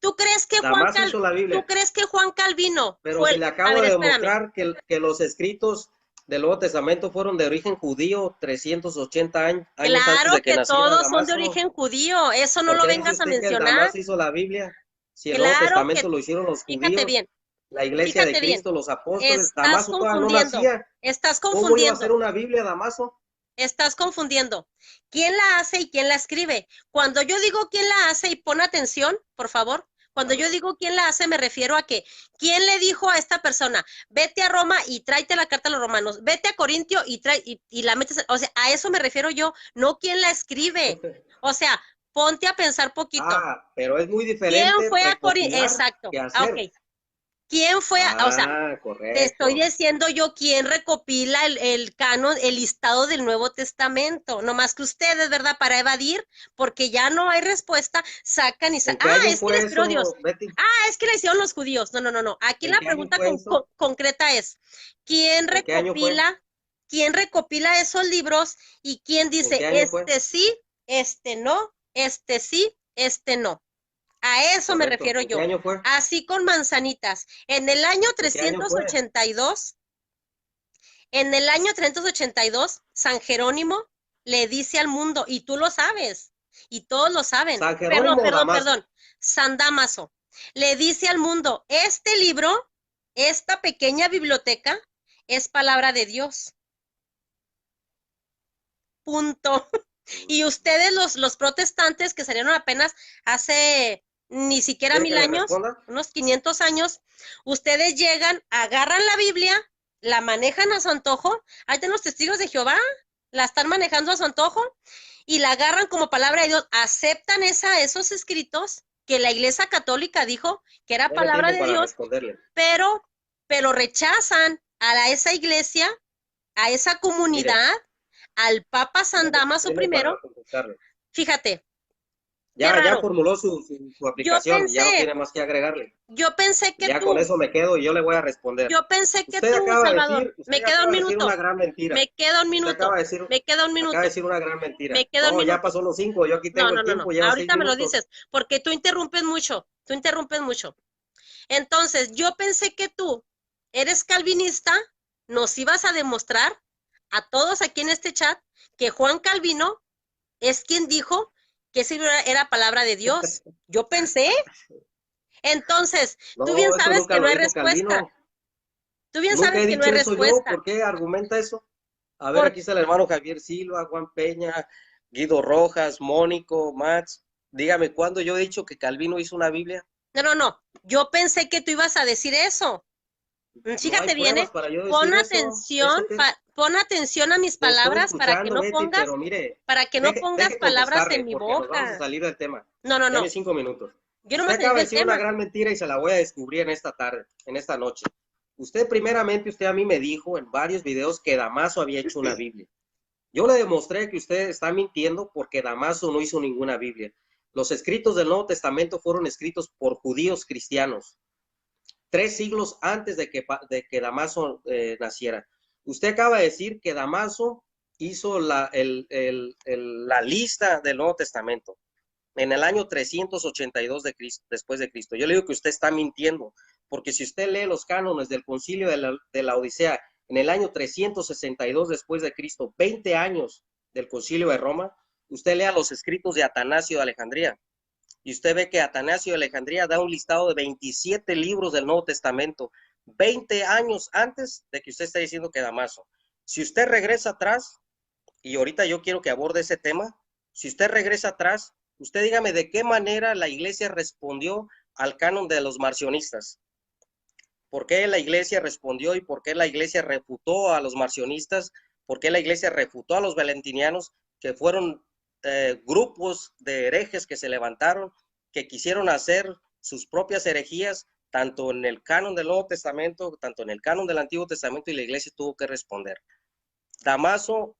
¿Tú crees que Damaso hizo la tú Biblia, crees que Juan Calvino pero fue se le a acabo ver, de espérame. demostrar que los escritos del Nuevo Testamento fueron de origen judío 380 años antes Claro de que que naciera todos son de Damaso. origen judío, eso no ¿Por lo qué dice vengas a usted que el mencionar. Damaso hizo la Biblia? Si el Nuevo Claro que, Testamento lo hicieron los fíjate judíos, bien, la iglesia de fíjate bien. Cristo, los apóstoles, Estás Damaso todavía no confundiendo, nacía. estás ¿Cómo iba a ser confundiendo. una Biblia, Damaso? Estás confundiendo. ¿Quién la hace y quién la escribe? Cuando yo digo quién la hace, y pon atención, por favor, cuando yo digo quién la hace, me refiero a que quién le dijo a esta persona, vete a Roma y tráete la carta a los romanos, vete a Corintio y la metes, o sea, a eso me refiero yo, no quién la escribe. O sea, ponte a pensar poquito. Pero es muy ¿Quién diferente fue a Corintio? recopilar Exacto. que hacer. Ok. ¿Quién fue o sea, Correcto. te estoy diciendo yo quién recopila el canon, el listado del Nuevo Testamento. No más que ustedes, ¿verdad? Para evadir, porque ya no hay respuesta, sacan y sacan. Es que le inspiró Dios. Betty? Es que le hicieron los judíos. No. Aquí la pregunta concreta es, ¿quién ¿En qué año fue? quién recopila esos libros y quién dice, sí, no, sí, no? A eso me refiero yo. ¿En qué año fue? Así con manzanitas. En el año ¿En qué año fue? 382, San Jerónimo le dice al mundo, y tú lo sabes, y todos lo saben. San Jerónimo Perdón. San Damaso le dice al mundo, este libro, esta pequeña biblioteca, es palabra de Dios. Punto. Y ustedes, los protestantes que salieron apenas hace ni siquiera 1000 años, unos 500 años, ustedes llegan, agarran la Biblia, la manejan a su antojo. Ahí están los testigos de Jehová, la están manejando a su antojo y la agarran como palabra de Dios, aceptan esos escritos que la Iglesia Católica dijo que era Deme palabra tiempo de para Dios, responderle. pero rechazan esa iglesia, a esa Mire, comunidad, al Papa San Damaso deme para I. contestarle. Fíjate, qué Ya raro. formuló su Yo aplicación, ya no pensé, tiene más que agregarle. yo pensé que Ya con tú, eso me quedo y yo le voy a responder. yo pensé que Usted tú, acaba de Salvador, decir, me usted queda un acaba de decir una minuto, gran mentira. me queda un Usted minuto, acaba de decir, me queda un acaba de minuto, decir una gran mentira. me queda un No, ya minuto. pasó los 5, yo aquí No, tengo no, el no, no. tiempo, lleva 6 Ahorita me lo minutos. dices, porque tú interrumpes mucho, tú interrumpes mucho. Entonces, yo pensé que tú eres calvinista, nos ibas a demostrar a todos aquí en este chat que Juan Calvino es quien dijo que esa era palabra de Dios. Yo pensé. Entonces, tú bien No, eso sabes nunca que no lo hay dijo respuesta. Calvino. Tú bien Nunca sabes he que no hay dicho eso yo. respuesta. ¿Por qué argumenta eso? A ver, Por, aquí está el hermano Javier Silva, Juan Peña, Guido Rojas, Mónico, Max. Dígame, ¿cuándo yo he dicho que Calvino hizo una Biblia? no. Yo pensé que tú ibas a decir eso. No hay Fíjate bien, pruebas para yo decir eso. ¿Eso qué? pon atención a mis Te estoy palabras escuchando, Betty, pero mire, para que no pongas deje palabras en contestarle, mi porque nos vamos a boca. salir del tema. No. Deme 5 minutos. Yo no me Usted salí acaba de del decir una tema. gran mentira y se la voy a descubrir en esta tarde, en esta noche. Usted primeramente, usted a mí me dijo en varios videos que Damaso había hecho una Biblia. Yo le demostré que usted está mintiendo porque Damaso no hizo ninguna Biblia. Los escritos del Nuevo Testamento fueron escritos por judíos cristianos, 3 siglos antes de que Damaso naciera. Usted acaba de decir que Damaso hizo la lista del Nuevo Testamento en el año 382 después de Cristo. Yo le digo que usted está mintiendo, porque si usted lee los cánones del concilio de la Odisea en el año 362 después de Cristo, 20 años del concilio de Roma, usted lea los escritos de Atanasio de Alejandría, y usted ve que Atanasio de Alejandría da un listado de 27 libros del Nuevo Testamento, 20 años antes de que usted esté diciendo que Damaso. Si usted regresa atrás, y ahorita yo quiero que aborde ese tema, si usted regresa atrás, usted dígame de qué manera la iglesia respondió al canon de los marcionistas. ¿Por qué la iglesia respondió y por qué la iglesia refutó a los marcionistas? ¿Por qué la iglesia refutó a los valentinianos, que fueron grupos de herejes que se levantaron, que quisieron hacer sus propias herejías, tanto en el canon del Nuevo Testamento, tanto en el canon del Antiguo Testamento, y la iglesia tuvo que responder? Damaso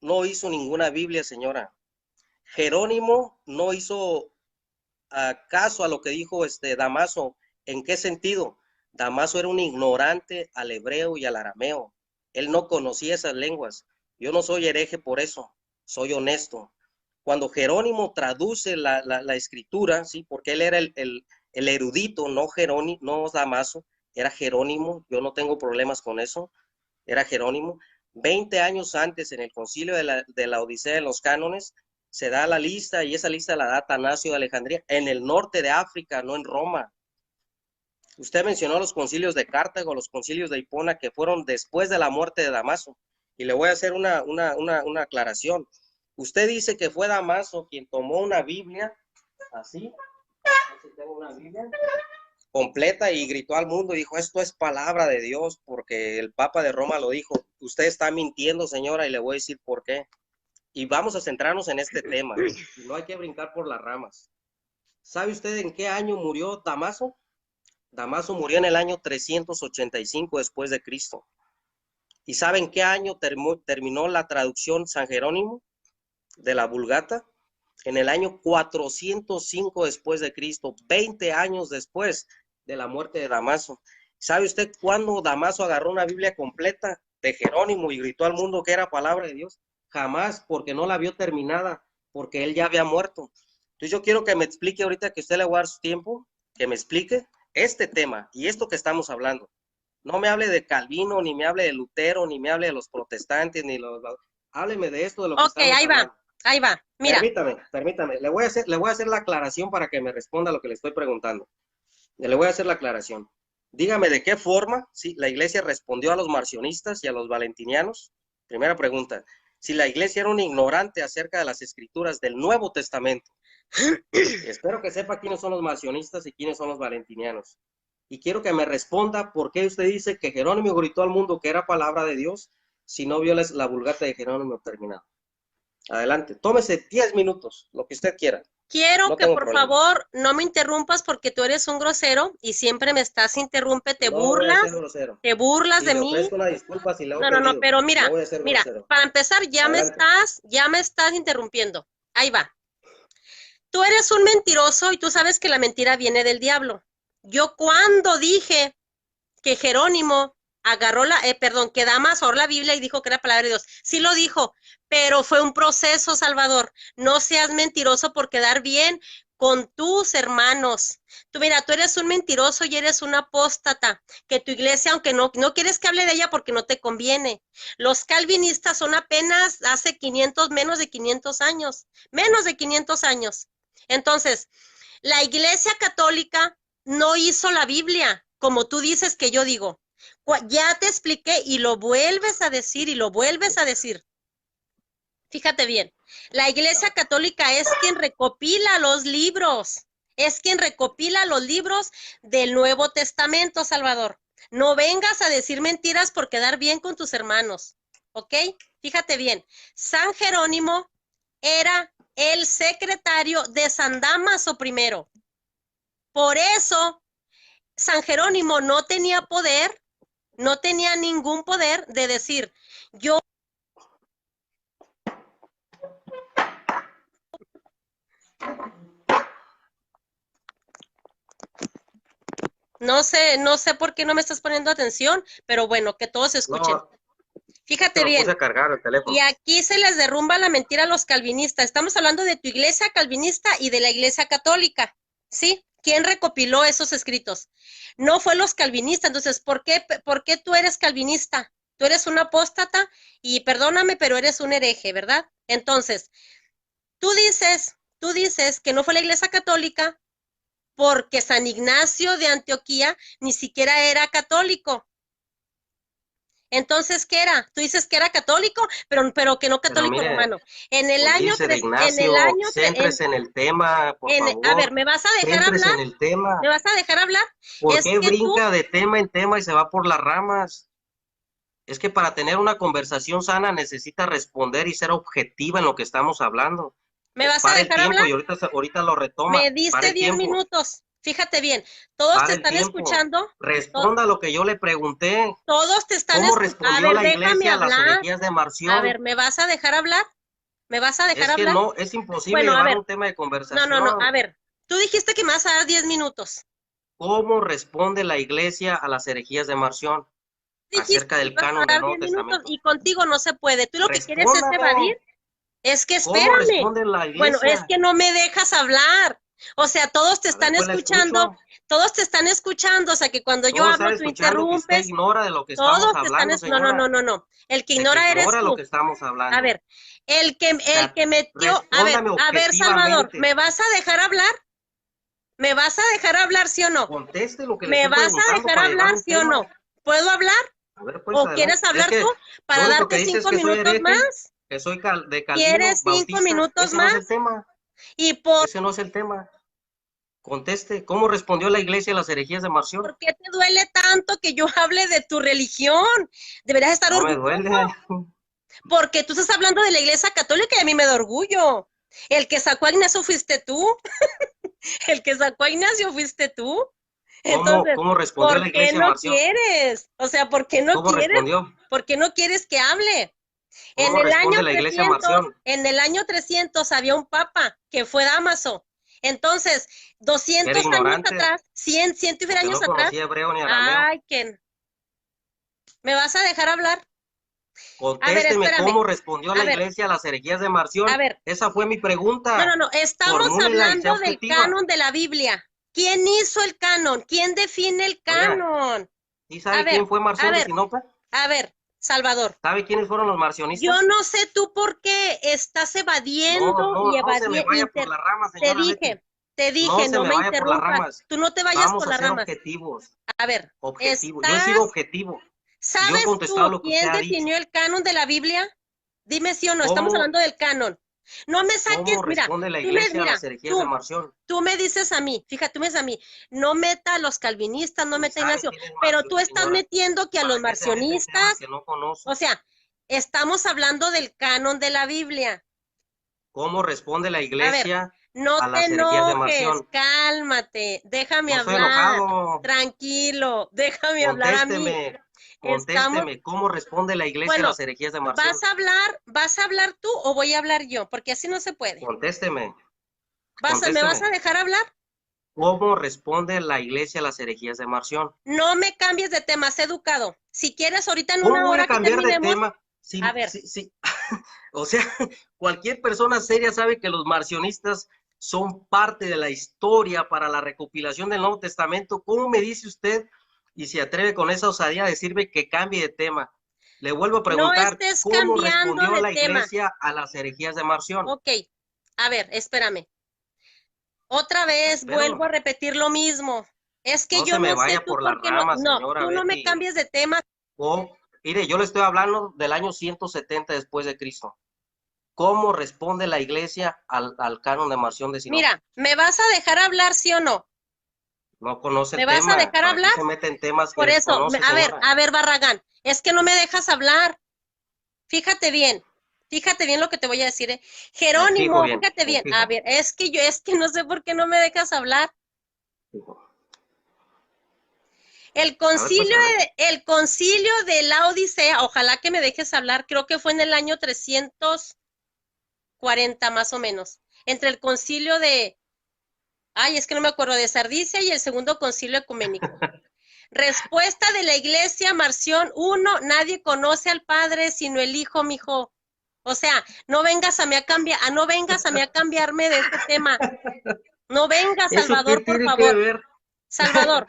no hizo ninguna Biblia, señora. Jerónimo no hizo caso a lo que dijo Damaso. ¿En qué sentido? Damaso era un ignorante al hebreo y al arameo. Él no conocía esas lenguas. Yo no soy hereje por eso, soy honesto. Cuando Jerónimo traduce la escritura, ¿sí? Porque él era el erudito, no Jerónimo, no Damaso, era Jerónimo, yo no tengo problemas con eso, era Jerónimo. 20 años antes, en el concilio de la Odisea, en los cánones, se da la lista, y esa lista la da Atanasio de Alejandría, en el norte de África, no en Roma. Usted mencionó los concilios de Cartago, los concilios de Hipona, que fueron después de la muerte de Damaso, y le voy a hacer una aclaración. Usted dice que fue Damaso quien tomó una Biblia, así, tengo una Biblia completa, y gritó al mundo y dijo, esto es palabra de Dios, porque el Papa de Roma lo dijo. Usted está mintiendo, señora, y le voy a decir por qué. Y vamos a centrarnos en este tema. No hay que brincar por las ramas. ¿Sabe usted en qué año murió Damaso? Damaso murió en el año 385 después de Cristo. ¿Y sabe en qué año terminó la traducción San Jerónimo de la Vulgata? En el año 405 después de Cristo, 20 años después de la muerte de Damaso. ¿Sabe usted cuándo Damaso agarró una Biblia completa de Jerónimo y gritó al mundo que era palabra de Dios? Jamás, porque no la vio terminada, porque él ya había muerto. Entonces yo quiero que me explique ahorita, que usted le va a dar su tiempo, que me explique este tema y esto que estamos hablando. No me hable de Calvino, ni me hable de Lutero, ni me hable de los protestantes, hábleme de esto, de lo que estamos hablando. Ahí va, mira. Permítame, le voy a hacer la aclaración para que me responda a lo que le estoy preguntando. Le voy a hacer la aclaración. Dígame de qué forma, ¿sí?, la iglesia respondió a los marcionistas y a los valentinianos. Primera pregunta, si la iglesia era un ignorante acerca de las escrituras del Nuevo Testamento. Espero que sepa quiénes son los marcionistas y quiénes son los valentinianos. Y quiero que me responda por qué usted dice que Jerónimo gritó al mundo que era palabra de Dios, si no vio la Vulgata de Jerónimo terminada. Adelante, tómese 10 minutos, lo que usted quiera. Quiero No que tengo por problema. favor no me interrumpas porque tú eres un grosero y siempre me estás interrumpe, te No voy a burlas, ser grosero. te burlas Y de le mí. ofrezco una disculpa si le he No, no, no, ofendido. pero No mira, voy a ser mira, grosero. para empezar ya Adelante. me estás interrumpiendo. Ahí va. Tú eres un mentiroso y tú sabes que la mentira viene del diablo. Yo cuando dije que Jerónimo agarró que Damas ahorró la Biblia y dijo que era palabra de Dios. Sí lo dijo, pero fue un proceso, Salvador. No seas mentiroso por quedar bien con tus hermanos. Tú mira, tú eres un mentiroso y eres un apóstata, que tu iglesia, aunque no quieres que hable de ella porque no te conviene. Los calvinistas son apenas hace menos de 500 años, menos de 500 años. Entonces, la iglesia católica no hizo la Biblia, como tú dices que yo digo. Ya te expliqué y lo vuelves a decir y lo vuelves a decir. Fíjate bien, la Iglesia Católica es quien recopila los libros, es quien recopila los libros del Nuevo Testamento, Salvador. No vengas a decir mentiras por quedar bien con tus hermanos, ¿ok? Fíjate bien, San Jerónimo era el secretario de San Dámaso I. Por eso, San Jerónimo no tenía poder, no tenía ningún poder de decir, yo no sé por qué no me estás poniendo atención, pero bueno, que todos escuchen. No, Fíjate lo bien. puse a cargar el teléfono. Y aquí se les derrumba la mentira a los calvinistas. Estamos hablando de tu iglesia calvinista y de la iglesia católica, ¿sí? ¿Quién recopiló esos escritos? No fue los calvinistas. Entonces, ¿por qué tú eres calvinista? Tú eres un apóstata y perdóname, pero eres un hereje, ¿verdad? Entonces, tú dices que no fue la iglesia católica porque San Ignacio de Antioquía ni siquiera era católico. Entonces, ¿qué era? Tú dices que era católico, pero que no católico mire, romano. En el año Dice de 3, Ignacio, céntrese en el tema, por favor. a ver, ¿me vas a dejar Céntrese hablar? en el tema. ¿Me vas a dejar hablar? ¿Por Es qué que tú, brinca de tema en tema y se va por las ramas? Es que para tener una conversación sana necesita responder y ser objetiva en lo que estamos hablando. ¿me vas a Para el dejar tiempo hablar? y ahorita lo retoma. Me Para diste el 10 tiempo. minutos. Fíjate bien, todos te Para el están tiempo. escuchando. Responda lo que yo le pregunté. Todos te están ¿Cómo escuchando. A respondió ver, la déjame iglesia a las hablar. herejías de A Marción? ver, ¿me vas a dejar hablar? ¿Me vas a dejar Es que hablar? no, es imposible Bueno, a llevar ver. un tema de conversación. No, a ver. Tú dijiste que me vas a dar 10 minutos. ¿Cómo responde la iglesia a las herejías de Marción Dijiste acerca que del ibas a canon dar del Nuevo 10 minutos Testamento? y contigo no se puede. Tú lo que quieres es Respóndame. evadir. Es que ¿Cómo espérame. responde la Bueno, iglesia? es que no me dejas hablar. O sea, todos te A ver, están pues la escuchando, escucho. todos te están escuchando, o sea, que cuando yo Todos hablo están tú escuchando que usted interrumpes, ignora de lo que estamos todos te están, hablando, señora. no. El que De que ignora eres ignora lo tú. que estamos A hablando. ver, el O sea, que metió, respóndame a ver, Salvador, objetivamente. ¿me vas a dejar hablar? ¿Me vas a dejar hablar, sí o no? Conteste lo que le ¿Me estoy vas a preguntando dejar para llevar hablar, un sí o tema. no? ¿Puedo hablar? A ver, pues ¿O adelante. quieres Es hablar que tú para lo único que darte dice es 5 que soy minutos hereje, más? que soy de Calvino, ¿Quieres 5 bautista. minutos Ese no es el más? tema. Y por Ese no es el tema. Conteste, ¿cómo respondió la iglesia a las herejías de Marción? ¿por qué te duele tanto que yo hable de tu religión? Deberías estar No me orgulloso, duele. porque tú estás hablando de la iglesia católica y a mí me da orgullo. El que sacó a Ignacio fuiste tú. El que sacó a Ignacio fuiste tú. Entonces, ¿Cómo respondió ¿por la qué iglesia a no Marción? quieres? O sea, ¿por qué no ¿Cómo quieres? respondió? ¿Por qué no quieres que hable? ¿Cómo responde la iglesia a Marción? En el año 300 había un papa que fue Dámaso. Entonces, Era 200 años ignorante, atrás, 100 y porque años no atrás. conocía hebreo ni arameo. Ay, Ken, ¿me vas a dejar hablar? Contésteme, espérame. ¿cómo respondió la A ver, iglesia a las herejías de Marción? a ver. Esa fue mi pregunta. No, estamos Formúlela y sea hablando del objetiva. canon de la Biblia. ¿Quién hizo el canon? ¿Quién define el Oiga, canon? ¿y sabe A ver, quién fue Marción de Sinope? A ver, Salvador, ¿Sabe quiénes fueron los marcionistas? yo no sé tú por qué estás evadiendo y No se me vaya por las ramas, señora Betty. te dije, No se me me vaya por las interrumpas. ramas. Tú no te vayas Vamos por a las ser ramas. objetivos. A ver, Objetivo. Yo he sido objetivo. Yo ¿sabes he contestado tú lo que quién usted ha dicho. definió el canon de la Biblia? Dime sí o no, estamos ¿Cómo? hablando del canon. No me saques, ¿Cómo mira, responde la iglesia a las herejías de Marción? tú me dices a mí, fíjate, tú me dices a mí, no meta a los calvinistas, no meta a ¿Sabe Ignacio, quién es pero Marción, tú estás señora? metiendo que a los ¿Para qué se mete en temas marcionistas, que no conoce? o sea, Estamos hablando del canon de la Biblia. ¿Cómo responde la A ver, iglesia no a te las herejías de enojes, Marción? cálmate, déjame No estoy hablar, enojado. tranquilo, déjame hablar a mí. Contésteme, Estamos, contésteme. ¿Cómo responde la iglesia a bueno, las herejías de Marción? vas a hablar tú o voy a hablar yo? Porque así no se puede. Contésteme, ¿Me vas contésteme. a dejar hablar? ¿Cómo responde la iglesia a las herejías de Marción? No me cambies de tema, sé educado. Si quieres, ahorita en ¿Cómo una voy a hora que cambiar de terminemos, tema? a ver, O sea, cualquier persona seria sabe que los marcionistas son parte de la historia para la recopilación del Nuevo Testamento. ¿Cómo me dice usted y se atreve con esa osadía a decirme que cambie de tema? Le vuelvo a no preguntar, estés ¿cómo cambiando respondió de la tema. iglesia a las herejías de Marción? Ok, a ver, espérame. Otra vez vuelvo Espero, a repetir lo mismo. Es que no yo se me no sé vaya tú por las por qué no, ramas, señora tú no me Betty. cambies de tema. Mire, yo le estoy hablando del año 170 después de Cristo. ¿Cómo responde la iglesia al canon de Marción de Sinope? Mira, ¿me vas a dejar hablar, sí o no? No conoce ¿Me el vas a tema. dejar ¿Para qué hablar? se mete en temas que Por eso, desconoce, señora? a ver, Barragán, es que no me dejas hablar. Fíjate bien lo que te voy a decir, ¿eh? Me fijo Jerónimo, bien, fíjate me bien. A fijo. ver, es que no sé por qué no me dejas hablar. A ver, pues, adelante. El concilio de la Odisea, ojalá que me dejes hablar, creo que fue en el año 340 más o menos, entre el concilio es que no me acuerdo, de Sardicia y el segundo concilio ecuménico. Respuesta de la iglesia, Marción 1, nadie conoce al Padre sino el Hijo, mijo. O sea, no vengas a mí a cambiarme de este tema. No vengas, ¿Eso qué Salvador, por tiene que favor. ver? Salvador,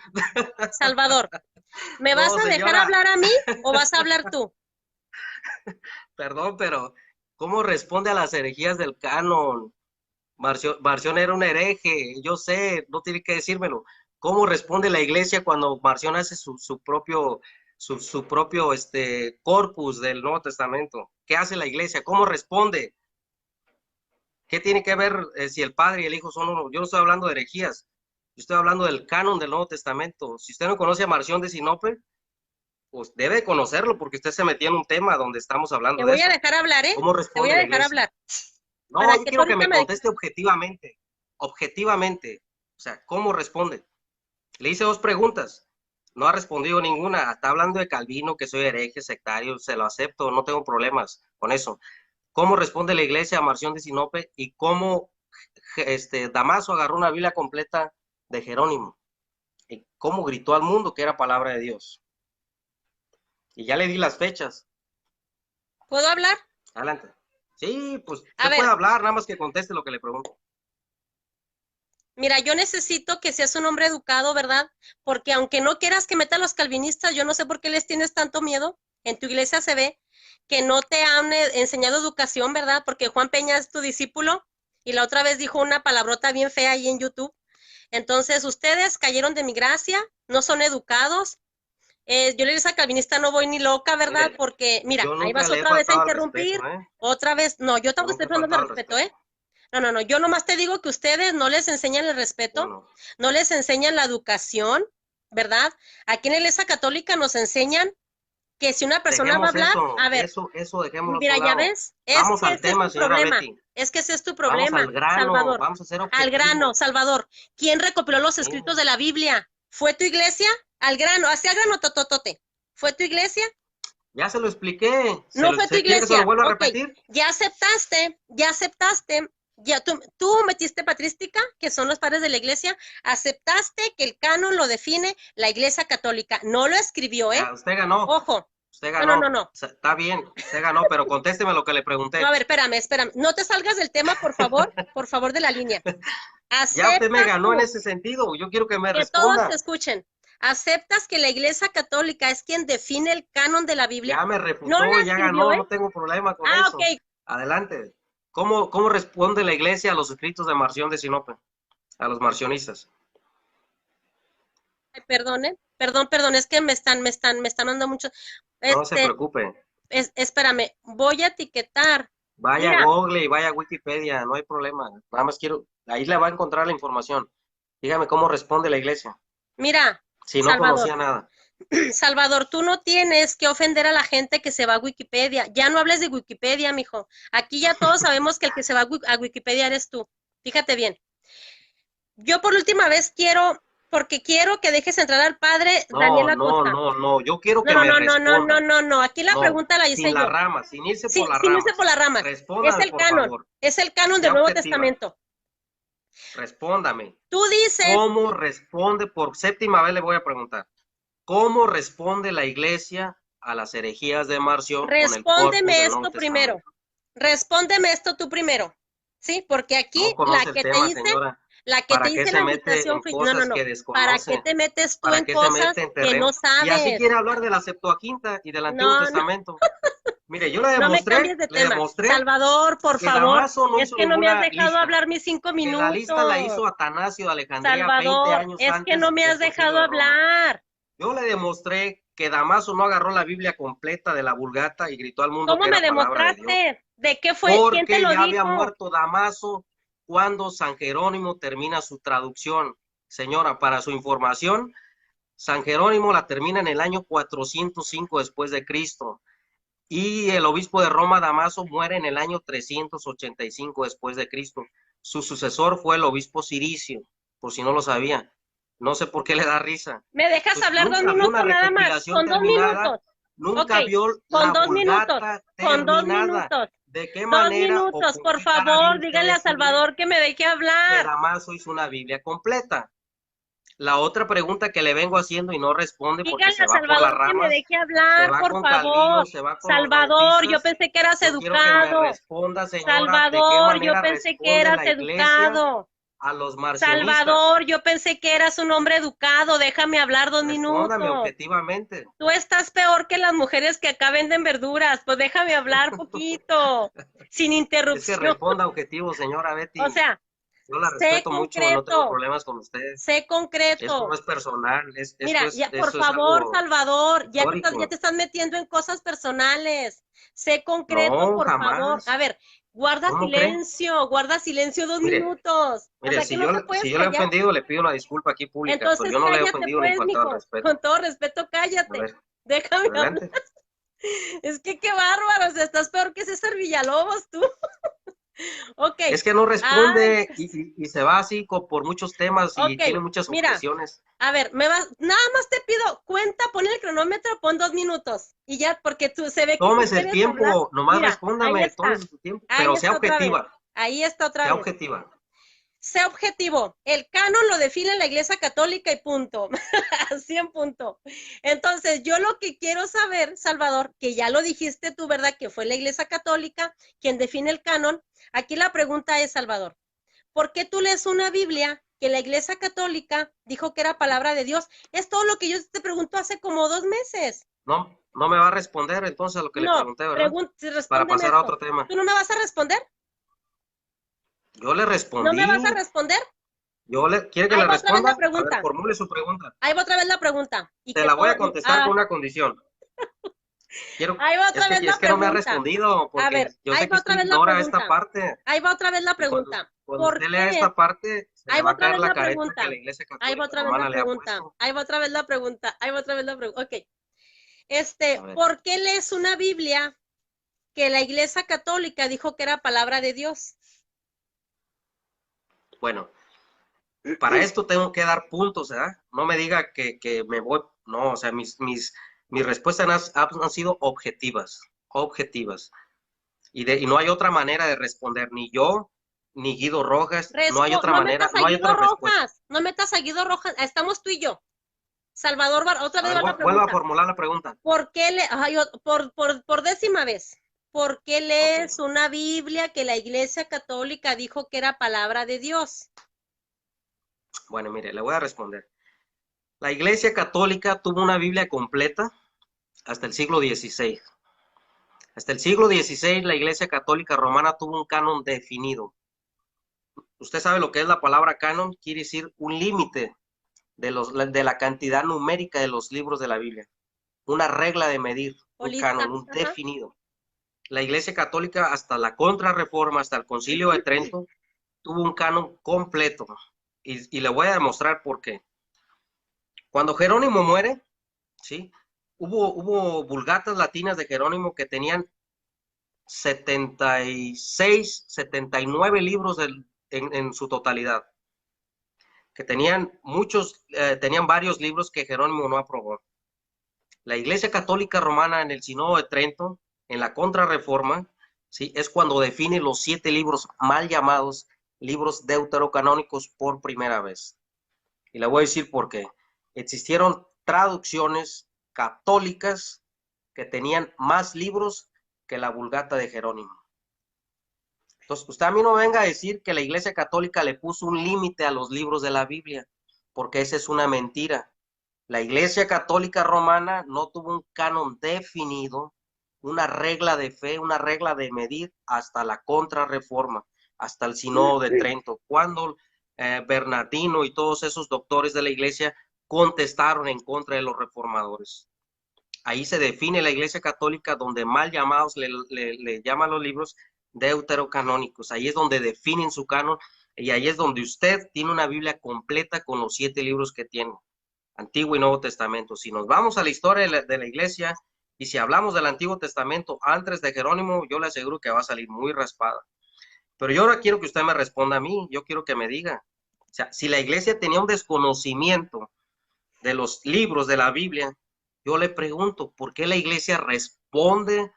¿me vas No, a dejar señora, hablar a mí o vas a hablar tú? perdón, pero ¿cómo responde a las herejías del canon? Marción era un hereje, yo sé, no tiene que decírmelo. ¿Cómo responde la iglesia cuando Marción hace su propio, su propio corpus del Nuevo Testamento? ¿Qué hace la iglesia? ¿Cómo responde? ¿Qué tiene que ver si el Padre y el Hijo son uno? Yo no estoy hablando de herejías, yo estoy hablando del canon del Nuevo Testamento. Si usted no conoce a Marción de Sinope, pues debe conocerlo porque usted se metió en un tema donde estamos Te hablando de voy a eso. dejar hablar, ¿eh? ¿Cómo Te voy responde a la dejar iglesia? hablar. No, Para yo que tú quiero que ahorita me me dejes. conteste objetivamente, objetivamente. O sea, ¿cómo responde? Le hice dos preguntas, no ha respondido ninguna. Está hablando de Calvino, que soy hereje, sectario, se lo acepto, no tengo problemas con eso. ¿Cómo responde la iglesia a Marción de Sinope y cómo Damaso agarró una Biblia completa de Jerónimo? Y cómo gritó al mundo que era palabra de Dios. Y ya le di las fechas. ¿Puedo hablar? Adelante. Sí, pues A usted puede ver, hablar, nada más que conteste lo que le pregunto. mira, yo necesito que seas un hombre educado, ¿verdad? Porque aunque no quieras que meta a los calvinistas, yo no sé por qué les tienes tanto miedo. En tu iglesia se ve que no te han enseñado educación, ¿verdad? Porque Juan Peña es tu discípulo y la otra vez dijo una palabrota bien fea ahí en YouTube. Entonces, ustedes cayeron de mi gracia, no son educados. Yo le dije a calvinista, no voy ni loca, ¿verdad? Mire, Porque, mira, yo ahí nunca vas le he otra vez a faltado al respeto, interrumpir, otra vez, no, yo Yo tampoco nunca estoy he hablando de faltado al respeto, ¿eh? respeto. No, yo nomás te digo que ustedes no les enseñan el respeto, Bueno, no les enseñan la educación, ¿verdad? Aquí en la Iglesia Católica nos enseñan que si una persona va a dejemos hablar, a ver, eso dejémoslo a mira, un ya lado. ves, es Vamos que al ese es tema, tu señora problema, Betty. es que ese es tu Vamos problema, al grano, Salvador, vamos a ser al grano, objetivos. Salvador. ¿Quién recopiló los Sí. escritos de la Biblia? ¿Fue tu iglesia? Al grano, hacia grano, tototote. ¿Fue tu iglesia? Ya se lo expliqué. No fue tu ¿Se quiere que se lo iglesia. vuelva a Ok, repetir? ya aceptaste, ya tú metiste patrística, que son los padres de la iglesia, aceptaste que el canon lo define la iglesia católica. No lo escribió, ¿eh? Ya, usted ganó. Ojo. Usted No, no, no, ganó. no. Está bien, usted ganó, pero contésteme lo que le No, a pregunté. ver, espérame. No te salgas del tema, por favor, de la línea. Ya usted me ¿Aceptas ganó en tú ese sentido. Yo quiero que me que todos te responda. escuchen? ¿Aceptas que la iglesia católica es quien define el canon de la Biblia? Ya me No la refutó, ya escribió, ganó, ¿eh? no tengo problema con Ah, eso. ok. Adelante. ¿Cómo responde la iglesia a los escritos de Marción de Sinope? A los marcionistas. Ay, perdón, es que me están dando mucho. No se Este, preocupe. espérame, voy a etiquetar. Vaya a Mira, Google y vaya a Wikipedia, no hay problema. Nada más quiero, ahí le va a encontrar la información. Dígame cómo responde la iglesia, mira, si no Salvador, conocía nada. Salvador, tú no tienes que ofender a la gente que se va a Wikipedia. Ya no hables de Wikipedia, mijo. Aquí ya todos sabemos que el que se va a Wikipedia eres tú. Fíjate bien. Yo por última vez porque quiero que dejes entrar al padre Daniel Acosta. No, yo quiero que me responda. No. Aquí la pregunta la hice sin yo. la rama, sin irse Sí, por la sin rama. irse por la rama. Respóndame, Es el por canon. favor. Es el canon Sea del Nuevo objetiva. Testamento. Respóndame. Tú dices. ¿Cómo responde? Por séptima vez le voy a preguntar. ¿Cómo responde la iglesia a las herejías de Marción? Respóndeme esto primero. Respóndeme esto tú primero. Sí, porque aquí la que te hice, la que te hice la invitación fue, no. ¿Para qué te metes tú en cosas que no sabes? Y así quiere hablar de la Septuaginta y del Antiguo Testamento. Mire, yo le demostré. No me cambies de tema. Salvador, por favor, es que no me has dejado hablar mis 5 minutos. La lista la hizo Atanasio de Alejandría, Salvador, 20 años es que no me has dejado hablar. Yo le demostré que Damaso no agarró la Biblia completa de la Vulgata y gritó al mundo que era palabra de Dios. ¿Cómo me demostraste? ¿De qué fue? Porque ¿quién te lo ya dijo? Había muerto Damaso cuando San Jerónimo termina su traducción. Señora, para su información, San Jerónimo la termina en el año 405 después de Cristo. Y el obispo de Roma, Damaso, muere en el año 385 después de Cristo. Su sucesor fue el obispo Ciricio, por si no lo sabía. No sé por qué le da risa. ¿Me dejas hablar 2 minutos nada más? Con 2 minutos. Nunca vio con la 2 minutos. Con 2 minutos. ¿De qué manera? 2 minutos, por favor, dígale a Salvador que me deje hablar. Que Damaso hizo una Biblia completa. La otra pregunta que le vengo haciendo y no responde porque se va por las ramas. Que me deje hablar, por favor. Salvador, yo pensé que eras educado. Salvador, yo pensé que eras educado. A los marcionistas. Salvador, yo pensé que eras un hombre educado. Déjame hablar 2 minutos. Respóndame objetivamente. Tú estás peor que las mujeres que acá venden verduras. Pues déjame hablar poquito, sin interrupción. Es que responda objetivo, señora Betty. O sea, yo la respeto mucho, no tengo problemas con usted. Sé concreto. Esto no es personal. Mira, ya, por favor, Salvador, ya te estás metiendo en cosas personales. Sé concreto, no, por jamás. favor. A ver, guarda silencio 2 minutos. Mire, si yo le he ofendido, le pido una disculpa aquí pública. Entonces, pero yo no le he ofendido pues, ni faltado al respeto. Con todo respeto, cállate. Ver, déjame hablar. Es que qué bárbaro, o sea, estás peor que César Villalobos, tú. Okay. Es que no responde y se va así por muchos temas y tiene muchas objeciones. A ver, nada más te pido cuenta, pon el cronómetro, pon 2 minutos y ya, porque tú se ve que tómese el tiempo, hablar. Nomás respóndame, tómese su tiempo, pero sea objetiva. Ahí está otra vez. Sea objetiva. Sea objetivo. El canon lo define la Iglesia Católica y punto. Así en punto. Entonces, yo lo que quiero saber, Salvador, que ya lo dijiste tú, ¿verdad? Que fue la Iglesia Católica quien define el canon. Aquí la pregunta es, Salvador, ¿por qué tú lees una Biblia que la Iglesia Católica dijo que era palabra de Dios? Es todo lo que yo te pregunto hace como 2 meses. No me va a responder entonces a lo que le pregunté, ¿verdad? Para pasar a otro tema. ¿Tú no me vas a responder? Yo le respondí. ¿No me vas a responder? ¿Quiere que le responda? A ver, formule su pregunta. Ahí va otra vez la pregunta. Te la voy a contestar con una condición. Ahí va otra vez la pregunta. Es que no me ha respondido. A ver, yo sé que usted ignora esta parte. Ahí va otra vez la pregunta. Cuando usted lea esta parte, se le va a caer la careta que la Iglesia Católica Ahí va otra vez la pregunta. Ahí va otra vez la pregunta. Ok. ¿Por qué lees una Biblia que la Iglesia Católica dijo que era palabra de Dios? Bueno, para esto tengo que dar puntos, ¿verdad? No me diga que me voy, no, o sea, mis respuestas han sido objetivas. Y no hay otra manera de responder, ni yo, ni Guido Rojas, no hay otra manera, no hay otra respuesta. No metas a Guido Rojas, estamos tú y yo. Salvador, otra vez la pregunta. Vuelvo a formular la pregunta. ¿Por qué por 10ª vez? ¿Por qué lees una Biblia que la Iglesia Católica dijo que era palabra de Dios? Bueno, mire, le voy a responder. La Iglesia Católica tuvo una Biblia completa hasta el siglo XVI. Hasta el siglo XVI la Iglesia Católica Romana tuvo un canon definido. Usted sabe lo que es la palabra canon, quiere decir un límite de la cantidad numérica de los libros de la Biblia. Una regla de medir, un canon, un definido. La Iglesia Católica hasta la Contrarreforma, hasta el Concilio de Trento, tuvo un canon completo. Y le voy a demostrar por qué. Cuando Jerónimo muere, ¿sí? Hubo vulgatas latinas de Jerónimo que tenían 76, 79 libros en su totalidad, que tenían varios libros que Jerónimo no aprobó. La Iglesia Católica Romana en el Sínodo de Trento, en la Contrarreforma, ¿sí? Es cuando define los 7 libros mal llamados libros deuterocanónicos por primera vez. Y le voy a decir por qué. Existieron traducciones católicas que tenían más libros que la Vulgata de Jerónimo. Entonces, usted a mí no venga a decir que la Iglesia Católica le puso un límite a los libros de la Biblia, porque esa es una mentira. La Iglesia Católica Romana no tuvo un canon definido, una regla de fe, una regla de medir hasta la Contrarreforma, hasta el Sínodo de Trento, cuando Bernardino y todos esos doctores de la Iglesia contestaron en contra de los reformadores. Ahí se define la Iglesia Católica, donde mal llamados le llaman los libros deuterocanónicos. Ahí es donde definen su canon y ahí es donde usted tiene una Biblia completa con los 7 libros que tiene, Antiguo y Nuevo Testamento. Si nos vamos a la historia de la Iglesia y si hablamos del Antiguo Testamento antes de Jerónimo, yo le aseguro que va a salir muy raspada. Pero yo ahora quiero que usted me responda a mí, yo quiero que me diga, o sea, si la Iglesia tenía un desconocimiento de los libros de la Biblia, yo le pregunto, ¿por qué la Iglesia responde?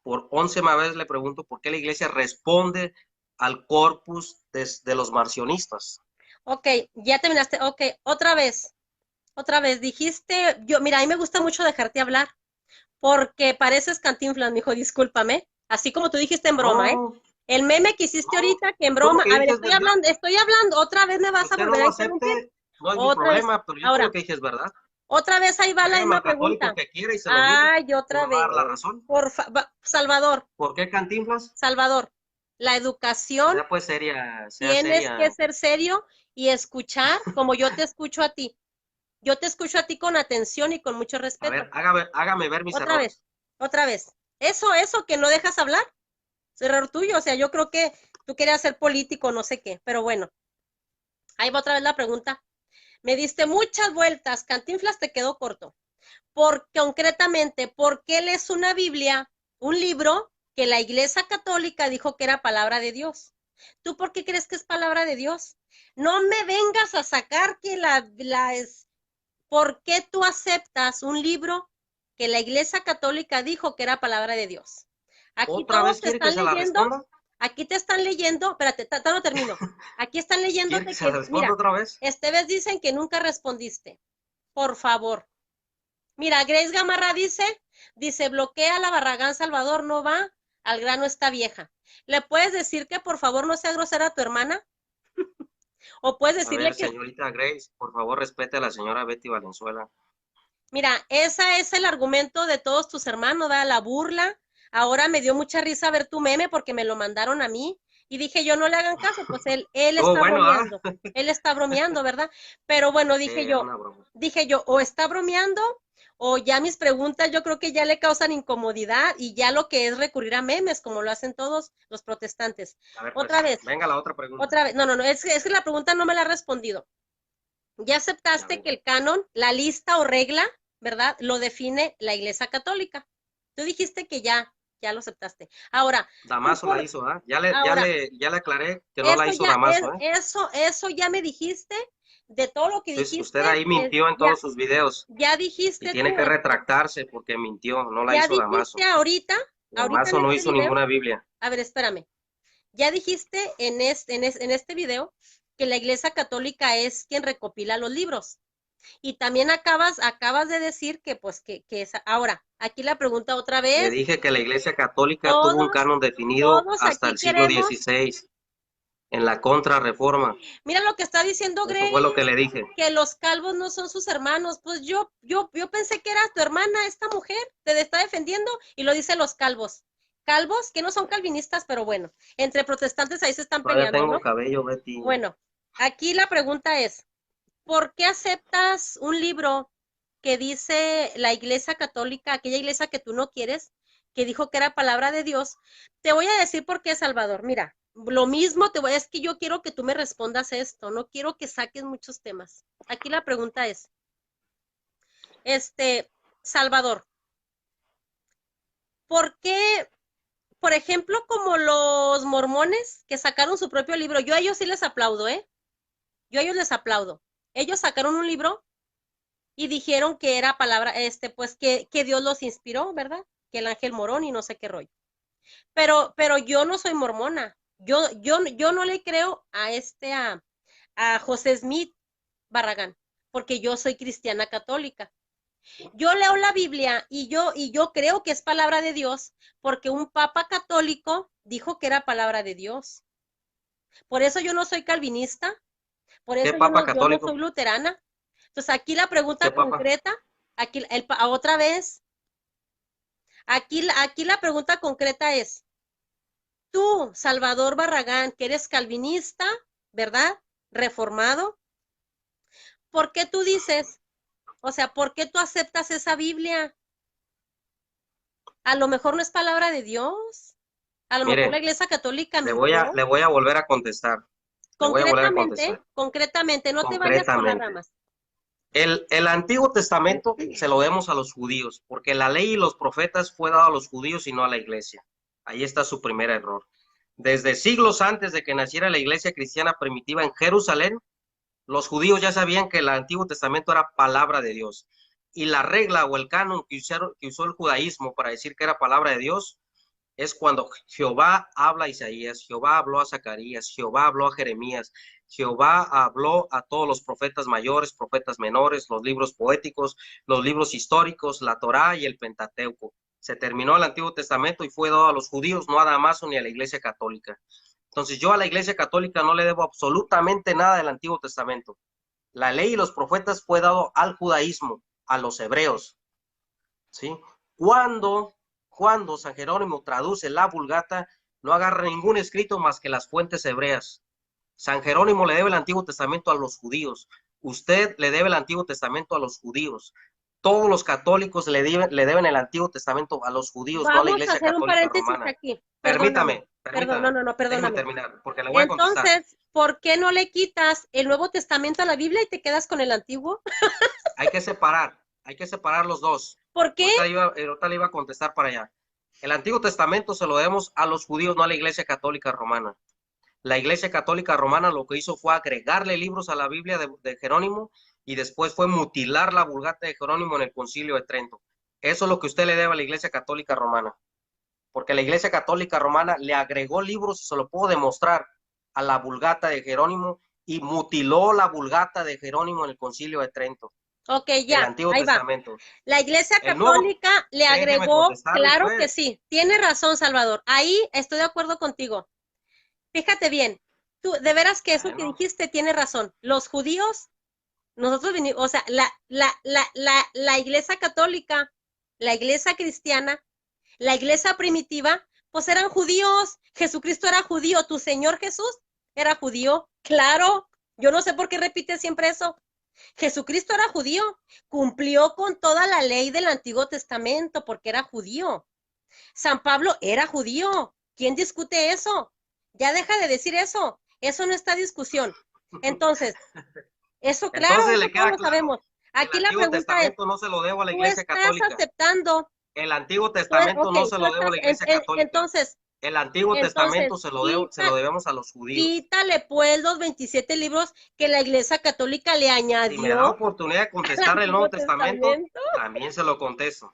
Por 11ª vez le pregunto, ¿por qué la Iglesia responde al corpus de los marcionistas? Ok, ya terminaste. Ok, otra vez, dijiste, mira, a mí me gusta mucho dejarte hablar, porque pareces Cantinflas, mijo, discúlpame. Así como tú dijiste en broma, ¿eh? El meme que hiciste ahorita, que en broma, a ver, estoy hablando, otra vez me vas a volver a interrumpir. No es mi problema, pero yo creo que dije es verdad. Otra vez ahí va la misma pregunta. Que quiera y se lo Ay, otra vez. La razón. Salvador. ¿Por qué Cantinflas? Salvador, la educación. Ya pues seria. Tienes que ser serio y escuchar como yo te escucho a ti. Yo te escucho a ti con atención y con mucho respeto. A ver, hágame ver mis errores. Otra vez. Eso que no dejas hablar, es error tuyo. O sea, yo creo que tú querías ser político, no sé qué, pero bueno. Ahí va otra vez la pregunta. Me diste muchas vueltas, Cantinflas te quedó corto. Concretamente, ¿por qué lees una Biblia, un libro que la Iglesia Católica dijo que era palabra de Dios? ¿Tú por qué crees que es palabra de Dios? No me vengas a sacar que es. ¿Por qué tú aceptas un libro que la Iglesia Católica dijo que era palabra de Dios? Aquí todos te están leyendo. Aquí te están leyendo, espérate, no termino. Aquí están leyéndote que, mira, esta vez dicen que nunca respondiste. Por favor. Mira, Grace Gamarra dice, bloquea la Barragán Salvador, no va, al grano está vieja. ¿Le puedes decir que por favor no sea grosera a tu hermana? O puedes decirle que... Señorita Grace, por favor respete a la señora Betty Valenzuela. Mira, ese es el argumento de todos tus hermanos, ¿verdad? La burla. Ahora me dio mucha risa ver tu meme porque me lo mandaron a mí y dije yo no le hagan caso, pues él está bromeando, él está bromeando, ¿verdad? Pero bueno, dije yo, o está bromeando o ya mis preguntas yo creo que ya le causan incomodidad y ya lo que es recurrir a memes como lo hacen todos los protestantes. A ver, otra vez. Venga la otra pregunta. Otra vez, no, es que la pregunta no me la ha respondido. Ya aceptaste que el canon, la lista o regla, ¿verdad? Lo define la Iglesia Católica. Tú dijiste que ya lo aceptaste. Ahora. Damaso la hizo, ¿ah? Ya le aclaré que no la hizo Damaso, ¿eh? Eso ya me dijiste, de todo lo que dijiste. Usted ahí mintió en todos sus videos. Ya dijiste. Y tiene que retractarse porque mintió, no la hizo Damaso. Ya dijiste ahorita. Damaso no hizo ninguna Biblia. A ver, espérame. Ya dijiste en este video que la Iglesia Católica es quien recopila los libros. Y también acabas de decir que pues que es ahora, aquí la pregunta otra vez. Le dije que la Iglesia Católica tuvo un canon definido hasta el siglo XVI, en la Contrarreforma. Mira lo que está diciendo Grace. Eso fue lo que le dije. Que los calvos no son sus hermanos. Pues yo pensé que era tu hermana, esta mujer, te está defendiendo y lo dicen los calvos. Calvos, que no son calvinistas, pero bueno, entre protestantes ahí se están peleando, tengo cabello, Betty. Bueno, aquí la pregunta es, ¿por qué aceptas un libro que dice la Iglesia Católica, aquella iglesia que tú no quieres, que dijo que era palabra de Dios? Te voy a decir por qué, Salvador. Mira, lo mismo es que yo quiero que tú me respondas esto, no quiero que saques muchos temas. Aquí la pregunta es, Salvador, ¿por qué, por ejemplo, como los mormones que sacaron su propio libro? Yo a ellos sí les aplaudo, ¿eh? Yo a ellos les aplaudo. Ellos sacaron un libro y dijeron que era palabra, pues que Dios los inspiró, ¿verdad? Que el ángel morón y no sé qué rollo. Pero yo no soy mormona. Yo no le creo a José Smith Barragán, porque yo soy cristiana católica. Yo leo la Biblia y yo creo que es palabra de Dios, porque un papa católico dijo que era palabra de Dios. Por eso yo no soy calvinista, por eso ¿Qué papa yo no católico? soy luterana. Entonces aquí la pregunta ¿Qué papa? concreta, otra vez, aquí la pregunta concreta es, tú, Salvador Barragán, que eres calvinista, ¿verdad? Reformado, ¿por qué tú dices, o sea, por qué tú aceptas esa Biblia? A lo mejor no es palabra de Dios. A lo mejor la Mire, Iglesia Católica le voy mintió. a volver a contestar. Le voy a volver a contestar. Concretamente, no te vayas por las Concretamente. ramas. El Antiguo Testamento se lo demos a los judíos, porque la ley y los profetas fue dado a los judíos y no a la iglesia. Ahí está su primer error. Desde siglos antes de que naciera la iglesia cristiana primitiva en Jerusalén, los judíos ya sabían que el Antiguo Testamento era palabra de Dios. Y la regla o el canon que usó el judaísmo para decir que era palabra de Dios es cuando Jehová habla a Isaías, Jehová habló a Zacarías, Jehová habló a Jeremías, Jehová habló a todos los profetas mayores, profetas menores, los libros poéticos, los libros históricos, la Torá y el Pentateuco. Se terminó el Antiguo Testamento y fue dado a los judíos, no a Damaso ni a la Iglesia Católica. Entonces yo a la Iglesia Católica no le debo absolutamente nada del Antiguo Testamento. La ley y los profetas fue dado al judaísmo, a los hebreos. ¿Sí? Cuando San Jerónimo traduce la Vulgata, no agarra ningún escrito más que las fuentes hebreas. San Jerónimo le debe el Antiguo Testamento a los judíos. Usted le debe el Antiguo Testamento a los judíos. Todos los católicos le deben el Antiguo Testamento a los judíos, no a la Iglesia Vamos a hacer un Católica paréntesis Romana. aquí. Permítame. Perdóname. Déjeme terminar, porque le voy a contestar. Entonces, ¿por qué no le quitas el Nuevo Testamento a la Biblia y te quedas con el Antiguo? Hay que separar los dos. ¿Por qué? Ahorita le iba a contestar para allá. El Antiguo Testamento se lo debemos a los judíos, no a la Iglesia Católica Romana. La Iglesia Católica Romana lo que hizo fue agregarle libros a la Biblia de Jerónimo y después fue mutilar la Vulgata de Jerónimo en el Concilio de Trento. Eso es lo que usted le debe a la Iglesia Católica Romana. Porque la Iglesia Católica Romana le agregó libros, y se lo puedo demostrar, a la Vulgata de Jerónimo y mutiló la Vulgata de Jerónimo en el Concilio de Trento. Ok, ya, El Antiguo ahí Testamento. va. La Iglesia El Nuevo- Católica le Déjeme agregó, contestarle, claro pues. que sí, tiene razón, Salvador. Ahí estoy de acuerdo contigo. Fíjate bien, tú, de veras que eso que Bueno. dijiste tiene razón. Los judíos, nosotros vinimos, o sea, la Iglesia Católica, la Iglesia Cristiana, la Iglesia primitiva, pues eran judíos. Jesucristo era judío, tu Señor Jesús era judío. Claro, yo no sé por qué repite siempre eso. Jesucristo era judío, cumplió con toda la ley del Antiguo Testamento porque era judío. San Pablo era judío. ¿Quién discute eso? Ya deja de decir eso. Eso no está en discusión. Entonces, eso claro, Entonces eso le queda todos lo claro. sabemos. Aquí El la Antiguo pregunta es, Testamento no se lo debo a la ¿tú Iglesia estás Católica. aceptando? El Antiguo Testamento no se lo debo a la Iglesia Católica. Entonces, El Antiguo Testamento se lo debemos a los judíos. quítale pues los 27 libros que la Iglesia Católica le añadió. Si me da oportunidad de contestar el Nuevo Testamento, también se lo contesto.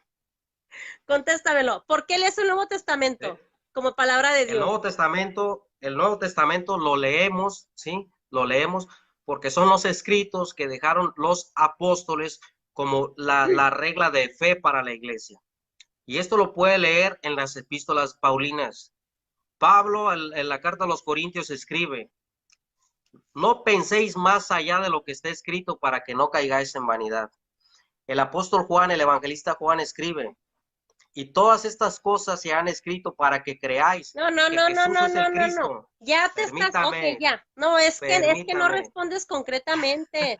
Contéstamelo. ¿Por qué lees el Nuevo Testamento como palabra de Dios? El Nuevo Testamento lo leemos, ¿sí? Lo leemos porque son los escritos que dejaron los apóstoles como la regla de fe para la iglesia. Y esto lo puede leer en las epístolas paulinas. Pablo en la carta a los Corintios escribe: no penséis más allá de lo que está escrito para que no caigáis en vanidad. El apóstol Juan, el evangelista Juan escribe: y todas estas cosas se han escrito para que creáis que Jesús es el Cristo. Ya te estás, ok, ya. No, es que no respondes concretamente.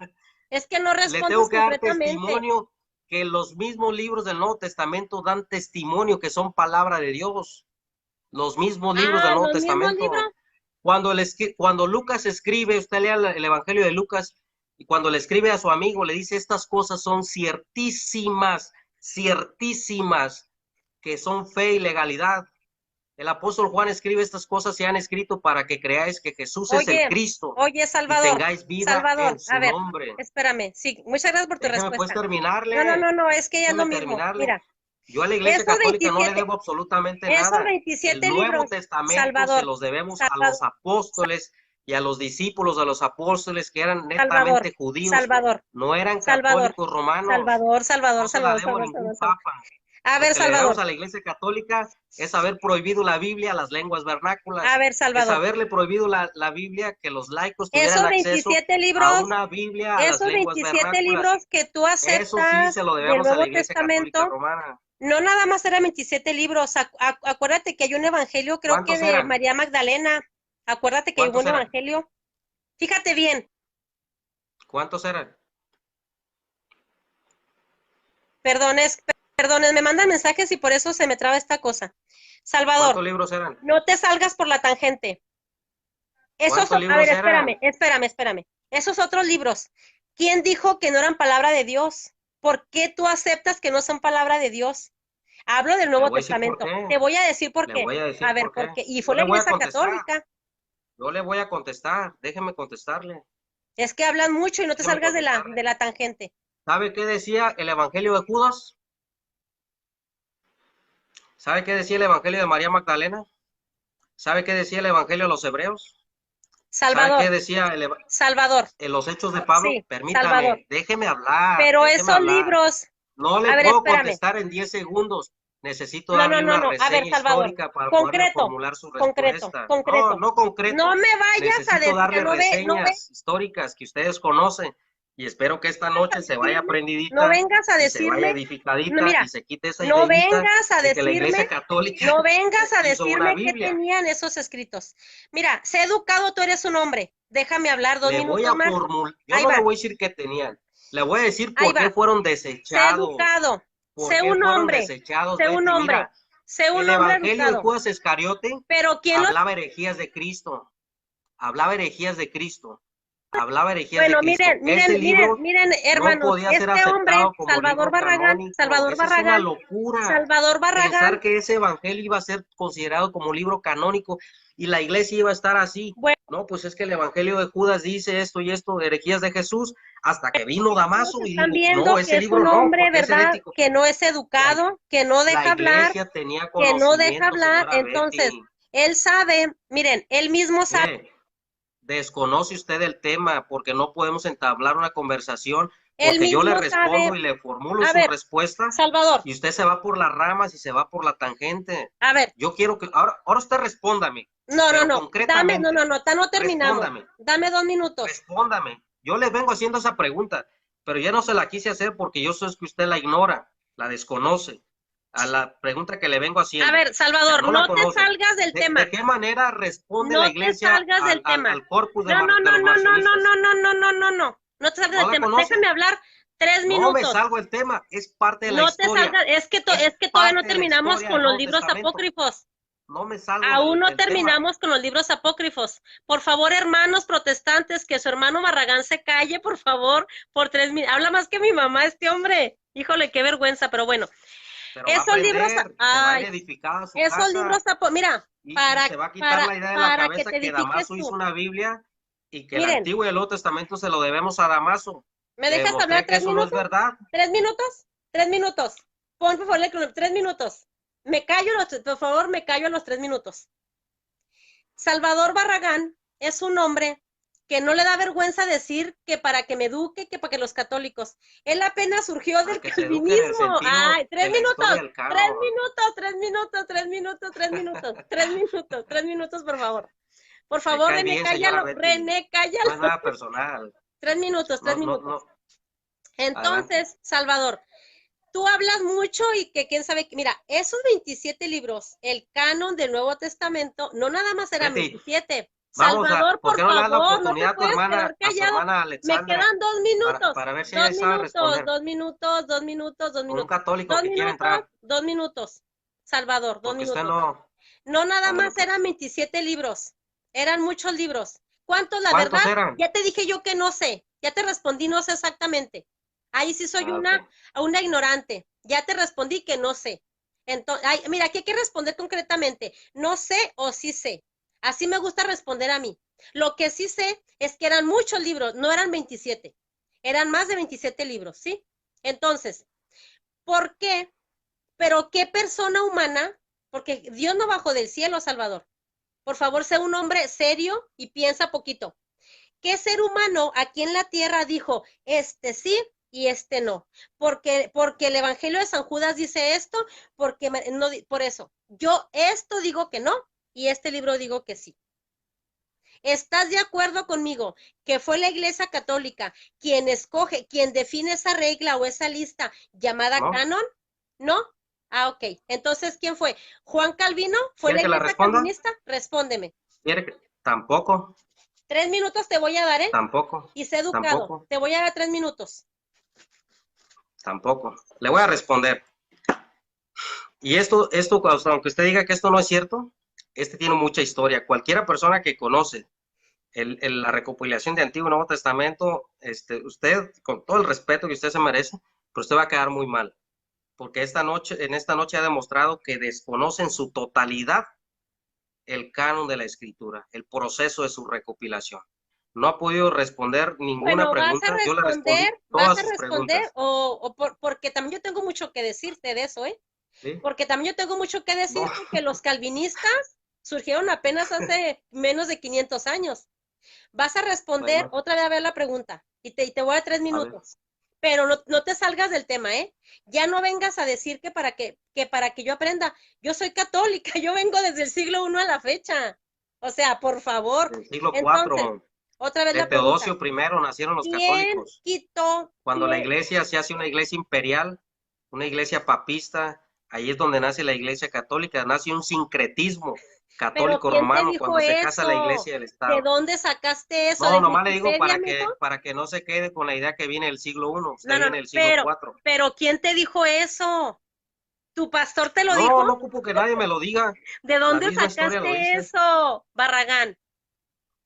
Es que no respondes Le tengo que dar concretamente. testimonio que los mismos libros del Nuevo Testamento dan testimonio que son palabra de Dios. Los mismos libros del Nuevo Testamento. Cuando Lucas escribe, usted lea el Evangelio de Lucas Y cuando le escribe a su amigo, le dice, estas cosas son ciertísimas, ciertísimas, que son fe y legalidad. El apóstol Juan escribe estas cosas, se han escrito para que creáis que Jesús es el Cristo Oye, y Salvador, tengáis vida Salvador, en su a ver, nombre. espérame, sí, muchas gracias por tu Déjeme pues respuesta. terminarle. No, es que ya es lo Déjeme mismo. terminarle. Mira, Yo a la Iglesia esos Católica no le 27, debo absolutamente esos nada. 27 El Nuevo libros, Testamento se Salvador, los debemos a Salvador, los apóstoles y a los discípulos de los apóstoles que eran Salvador, netamente judíos, Salvador, no eran Salvador, católicos romanos. Salvador, No se la debo a ningún Salvador. papa. A Lo ver, que le debemos Salvador, a la Iglesia Católica es haber prohibido la Biblia a las lenguas vernáculas. a ver, Es Salvador, haberle prohibido la Biblia, que los laicos tuvieran esos acceso 27 a libros, una Biblia a las esos lenguas 27 vernáculas. libros que tú Eso sí aceptas se lo del debemos a la Nuevo Iglesia Católica Testamento, Romana. no nada más eran 27 libros, acuérdate que hay un evangelio, creo que ¿Cuántos de eran? María Magdalena, acuérdate que hubo ¿Cuántos un eran? evangelio, fíjate bien, ¿Cuántos eran? perdones, me mandan mensajes y por eso se me traba esta cosa. Salvador, ¿Cuántos libros eran? no te salgas por la tangente. ¿Cuántos A libros ver, eran? espérame. Esos otros libros, ¿quién dijo que no eran palabra de Dios? ¿Por qué tú aceptas que no son palabra de Dios? Hablo del Le Nuevo voy a decir por Testamento. qué. Te voy a decir por Le qué. voy a A decir ver, por ¿por qué. qué? Y Yo fue le la voy a Iglesia contestar. Católica. Yo le voy a contestar. Déjeme contestarle. Es que hablan mucho y no te Déjeme salgas de contestarle. la tangente. ¿Sabe qué decía el Evangelio de Judas? ¿Sabe qué decía el Evangelio de María Magdalena? ¿Sabe qué decía el Evangelio de los Hebreos? ¿Sabe qué Salvador, decía Salvador, en los Hechos de Pablo? sí, Salvador. Permítame, déjeme hablar, Pero déjeme esos hablar. libros, No le a ver, puedo espérame. contestar en 10 segundos. Necesito darle una A ver, reseña Salvador, histórica para poderle concreto, formular su respuesta. No, concreto. no concreto. No me vayas a Necesito decir, darle no reseñas históricas que ustedes conocen y espero que esta noche se vaya no aprendidita vengas a y se vaya decirme, edificadita no, mira, y se quite esa no ideita vengas a de que la Iglesia decirme, Católica no vengas a hizo una decirme que Biblia. tenían esos escritos. Mira, sé educado, tú eres un hombre. Déjame hablar 2 Le voy minutos a más. formular, yo Ahí no le va, voy a decir que tenían, le voy a decir ahí por qué va. fueron Sé desechados. educado, ¿Por sé qué un fueron hombre, desechados, sé un Betty? hombre, Mira, sé un el hombre Evangelio de educado. Judas Iscariote Pero ¿quién los... hablaba herejías de Cristo. Hablaba herejías de Cristo. Hablaba herejías de Bueno, Cristo. Ese libro miren, no hermanos, podía ser este hombre, aceptado como libro canónico. Esa es una locura. Salvador Barragán, Pensar que ese evangelio iba a ser considerado como libro canónico y la iglesia iba a estar así. bueno, No, pues es que el evangelio de Judas dice esto y esto, herejías de Jesús, hasta que vino Damaso y están dijo, viendo no, que ese es libro un no, hombre, porque es ¿verdad? herético. Que no es educado, que no La deja hablar, iglesia tenía que no deja conocimiento, hablar. señora Entonces, Betty. él sabe, miren, él mismo sabe. Mire, desconoce usted el tema porque no podemos entablar una conversación Él porque yo le mismo respondo sabe. y le formulo A su ver, respuesta Salvador, y usted se va por las ramas y se va por la tangente. a ver, Yo quiero que ahora usted respóndame, no, pero dame, concretamente, no terminamos. respóndame, Dame 2 minutos. respóndame. Yo le vengo haciendo esa pregunta, pero ya no se la quise hacer porque yo sé que usted la ignora, la desconoce. A la pregunta que le vengo haciendo. A ver, Salvador, no la no te conoce. salgas del tema. ¿De qué manera responde No la te iglesia salgas del tema. al corpus de No, no, de no, los no, no, no, marcionistas? no te salgas ¿No del la tema. conoce? Déjame hablar 3 No me minutos. salgo del tema, es parte de la No te historia. salgas, es que todavía no parte de la terminamos historia con del los Nuevo libros Testamento. apócrifos. No me salgo Aún no del tema. terminamos con los libros apócrifos. Por favor, hermanos protestantes, que su hermano Barragán se calle, por favor, por 3 minutos. Habla más que mi mamá este hombre. Híjole, qué vergüenza, pero bueno. Pero va a Esos aprender, libros, se va a ay, ir edificada a su esos casa libros, mira, y para, se va a quitar la idea de la para que cabeza te que edifiques Damaso tú. hizo una Biblia y que el Miren, Antiguo y el Nuevo Testamento se lo debemos a Damaso. ¿me Le dejas demostré hablar que 3 eso no es minutos? verdad. 3 minutos, 3 minutos. Pon por favor el crono, 3 minutos. Por favor, me callo a los 3 minutos. Salvador Barragán es un hombre que no le da vergüenza decir que para que me eduque, que para que los católicos. Él apenas surgió Para del que se eduque en el calvinismo. sentido Ay, 3 de la minutos, historia del canon. 3 minutos, 3 minutos, 3 minutos, 3 minutos, 3 minutos, 3 minutos, por favor. Por Me favor, cae René, bien, señora cállalo, Betty. René, No cállalo. es nada personal. 3 minutos, 3 minutos. No. Entonces, Adelante. Salvador, tú hablas mucho y que quién sabe, mira, esos 27 libros, el canon del Nuevo Testamento, no nada más eran Betty, 27. vamos Salvador, ¿por qué no le das la favor, no oportunidad te a tu puedes hermana, quedar callado. Me Alexandra, quedan 2 minutos. para ver si 2 ella sabe responder? 2 minutos, 2 minutos, 2 Con un minutos. católico 2 que quiere minutos, entrar, 2 minutos. Salvador, 2 porque usted minutos. no. No nada Ándale, más pues. eran 27 libros, eran muchos libros. ¿Cuántos, la ¿Cuántos verdad? eran? Ya te dije yo que no sé. Ya te respondí, no sé exactamente. Ahí sí soy Ok. una ignorante. Ya te respondí que no sé. Entonces, mira, aquí hay que responder concretamente. No sé o sí sé. Así me gusta responder a mí. Lo que sí sé es que eran muchos libros, no eran 27. Eran más de 27 libros, ¿sí? Entonces, ¿por qué? Pero ¿qué persona humana? Porque Dios no bajó del cielo, Salvador. Por favor, sé un hombre serio y piensa poquito. ¿Qué ser humano aquí en la tierra dijo, este sí y este no? Porque el Evangelio de San Judas dice esto, porque no, por eso. Yo esto digo que no y este libro digo que sí. ¿Estás de acuerdo conmigo que fue la Iglesia Católica quien escoge, quien define esa regla o esa lista llamada ¿No? canon? ¿No? Ah, ok. Entonces, ¿quién fue? ¿Juan Calvino? ¿Fue ¿Quiere la que la Iglesia responda? calvinista? Respóndeme. ¿Quiere que? Tampoco, 3 minutos te voy a dar, ¿eh? tampoco, Y sé educado. tampoco, Te voy a dar 3 minutos. tampoco. Le voy a responder. Y esto, aunque usted diga que esto no es cierto, este tiene mucha historia. Cualquiera persona que conoce la recopilación de Antiguo y Nuevo Testamento, usted, con todo el respeto que usted se merece, pero usted va a quedar muy mal. Porque en esta noche ha demostrado que desconoce en su totalidad el canon de la escritura, el proceso de su recopilación. No ha podido responder ninguna Bueno, pregunta. Yo le respondí vas todas a sus responder preguntas. porque también yo tengo mucho que decirte de eso, ¿eh? ¿Sí? Porque también yo tengo mucho que No, decirte que los calvinistas surgieron apenas hace menos de 500 años. Vas a responder bueno, otra vez a ver la pregunta y te voy a dar 3 a ver. minutos. Pero no te salgas del tema, ¿eh? Ya no vengas a decir que para que yo aprenda. Yo soy católica, yo vengo desde el siglo I a la fecha. O sea, por favor. Del siglo Entonces, IV, otra vez de la pregunta. Teodosio I nacieron los ¿Quién católicos. quitó? Cuando la iglesia se hace una iglesia imperial, una iglesia papista, ahí es donde nace la iglesia católica, nace un sincretismo Pero católico ¿quién te romano dijo cuando se casa la eso? iglesia y el ¿De Estado. dónde sacaste eso? No, ¿De nomás le digo Wikipedia, mijo? para que no se quede con la idea que viene del siglo I, usted No, no, no, viene del siglo IV. pero ¿quién te dijo eso? ¿Tu pastor te lo dijo? No, no ocupo que nadie me lo diga, ¿De la dónde misma historia lo sacaste dice. eso, Barragán?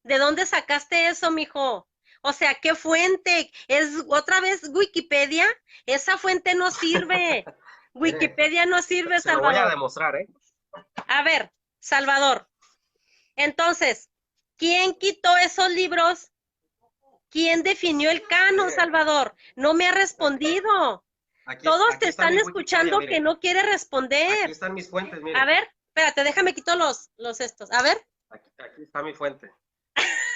¿De dónde sacaste eso, mijo? O sea, ¿qué fuente? ¿Es otra vez Wikipedia? Esa fuente no sirve. Mire, Wikipedia no sirve, se lo voy a Salvador. demostrar, ¿eh? A ver, Salvador. Entonces, ¿quién quitó esos libros? ¿Quién definió el canon, Mire, Salvador? No me ha respondido. Todos te aquí está están mi Wikipedia, escuchando que mire, no quiere aquí responder. están mis fuentes, A mire, ver, espérate, déjame quito los estos. A ver. aquí está mi fuente,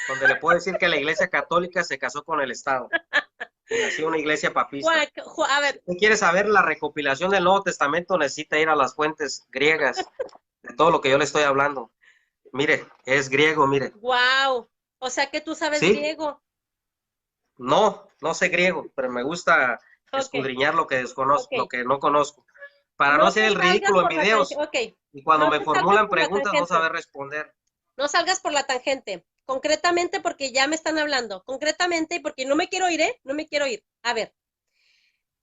donde le puedo decir que la iglesia católica se casó con el Estado y nació una iglesia papista. A Si ver, usted quiere saber la recopilación del Nuevo Testamento, necesita ir a las fuentes griegas de todo lo que yo le estoy hablando. Mire, es griego, mire. wow. O sea que tú sabes ¿Sí? griego. No, no sé griego, pero me gusta Ok, escudriñar lo que desconozco, lo ok. que no conozco, para no No hacer te el salgas ridículo en por la tangente. videos Ok, y cuando no me te salgas formulan por la preguntas no tangente. saber responder. No salgas por la tangente. Concretamente porque ya me están hablando. Concretamente porque no me quiero ir, ¿eh? No me quiero ir. A ver,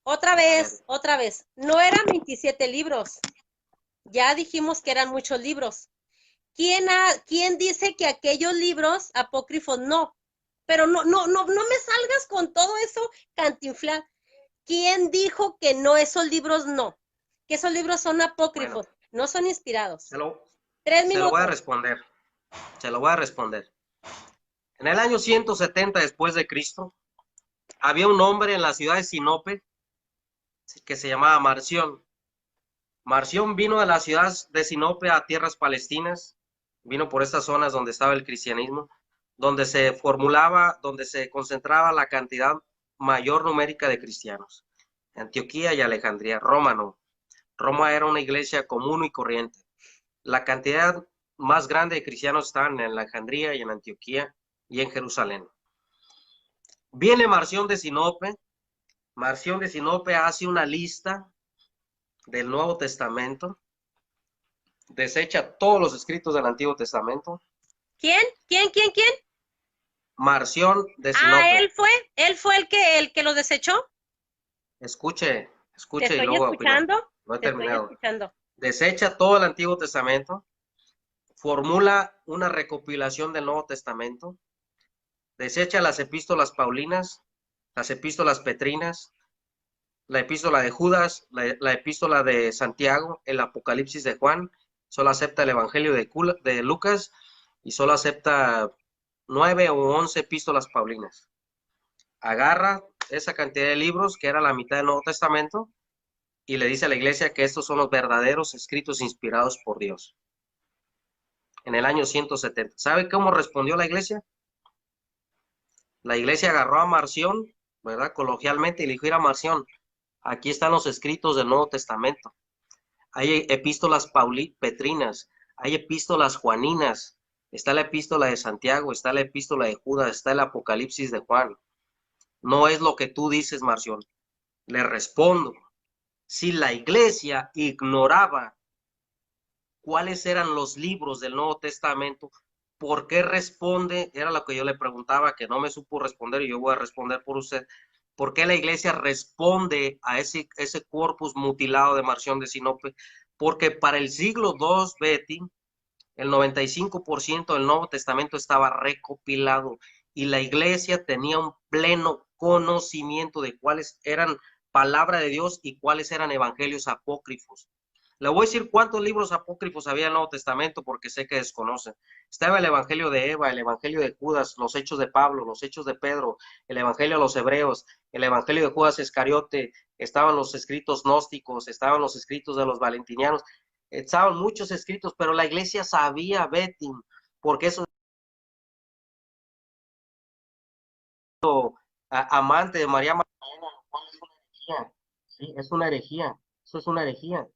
A ver, otra vez. No eran 27 libros. Ya dijimos que eran muchos libros. ¿Quién dice que aquellos libros apócrifos no? Pero no me salgas con todo eso cantinflar. ¿Quién dijo que no, esos libros no? Que esos libros son bueno, apócrifos, no son inspirados. se lo, Tres se lo voy a minutos. responder, se lo voy a responder. En el año 170 después de Cristo, había un hombre en la ciudad de Sinope que se llamaba Marción. Marción vino de la ciudad de Sinope a tierras palestinas, vino por estas zonas donde estaba el cristianismo, donde se formulaba, donde se concentraba la cantidad mayor numérica de cristianos. Antioquía y Alejandría, Roma no. Roma era una iglesia común y corriente. La cantidad más grande de cristianos estaban en Alejandría y en Antioquía y en Jerusalén. Viene Marción de Sinope. Marción de Sinope hace una lista del Nuevo Testamento, desecha todos los escritos del Antiguo Testamento. ¿Quién? ¿Quién? Marción de Ah, Sinope. él fue el que lo desechó. Escuche, Te escuche y estoy luego opina. escuchando, No he te estoy terminado. escuchando. Desecha todo el Antiguo Testamento, formula una recopilación del Nuevo Testamento, desecha las epístolas paulinas, las epístolas petrinas, la epístola de Judas, la epístola de Santiago, el Apocalipsis de Juan, solo acepta el Evangelio de Lucas y solo acepta 9 o 11 epístolas paulinas. Agarra esa cantidad de libros, que era la mitad del Nuevo Testamento, y le dice a la iglesia que estos son los verdaderos escritos inspirados por Dios. En el año 170. ¿Sabe cómo respondió la iglesia? La iglesia agarró a Marción, ¿verdad? Coloquialmente, y le dijo: mira, Marción, aquí están los escritos del Nuevo Testamento. Hay epístolas petrinas, hay epístolas juaninas, está la epístola de Santiago, está la epístola de Judas, está el Apocalipsis de Juan. No es lo que tú dices, Marción. Le respondo: si la iglesia ignoraba cuáles eran los libros del Nuevo Testamento, ¿por qué responde? Era lo que yo le preguntaba, que no me supo responder, y yo voy a responder por usted. ¿Por qué la iglesia responde a ese corpus mutilado de Marción de Sinope? Porque para el siglo II, Betty, el 95% del Nuevo Testamento estaba recopilado y la iglesia tenía un pleno conocimiento de cuáles eran palabra de Dios y cuáles eran evangelios apócrifos. Le voy a decir cuántos libros apócrifos había en el Nuevo Testamento, porque sé que desconocen. Estaba el Evangelio de Eva, el Evangelio de Judas, los Hechos de Pablo, los Hechos de Pedro, el Evangelio a los Hebreos, el Evangelio de Judas Iscariote, estaban los escritos gnósticos, estaban los escritos de los valentinianos, estaban muchos escritos, pero la iglesia sabía, Betty, porque eso amante de María Magdalena, lo cual es una herejía. Sí, es una herejía, eso es una herejía.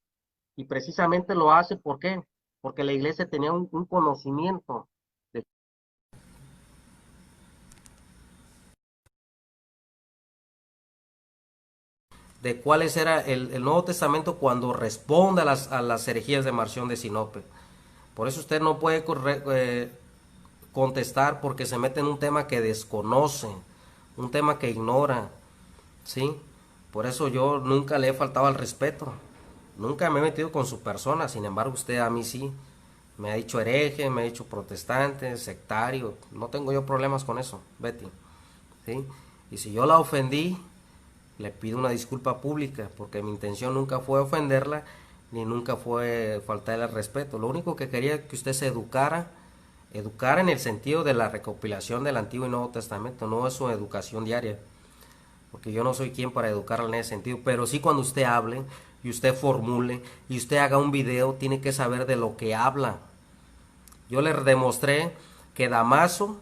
Y precisamente lo hace, ¿por qué? Porque la iglesia tenía un conocimiento de cuáles era el Nuevo Testamento cuando responde a las herejías de Marción de Sinope. Por eso usted no puede contestar, porque se mete en un tema que desconoce, un tema que ignora, ¿sí? Por eso yo nunca le he faltado al respeto, nunca me he metido con su persona. Sin embargo, usted a mí sí me ha dicho hereje, me ha dicho protestante, sectario. No tengo yo problemas con eso, Betty, ¿sí? Y si yo la ofendí, le pido una disculpa pública, porque mi intención nunca fue ofenderla, ni nunca fue faltarle al respeto. Lo único que quería es que usted se educara en el sentido de la recopilación del Antiguo y Nuevo Testamento, no es su educación diaria, porque yo no soy quien para educarla en ese sentido, pero sí cuando usted hable y usted formule y usted haga un video, tiene que saber de lo que habla. Yo le demostré que Damaso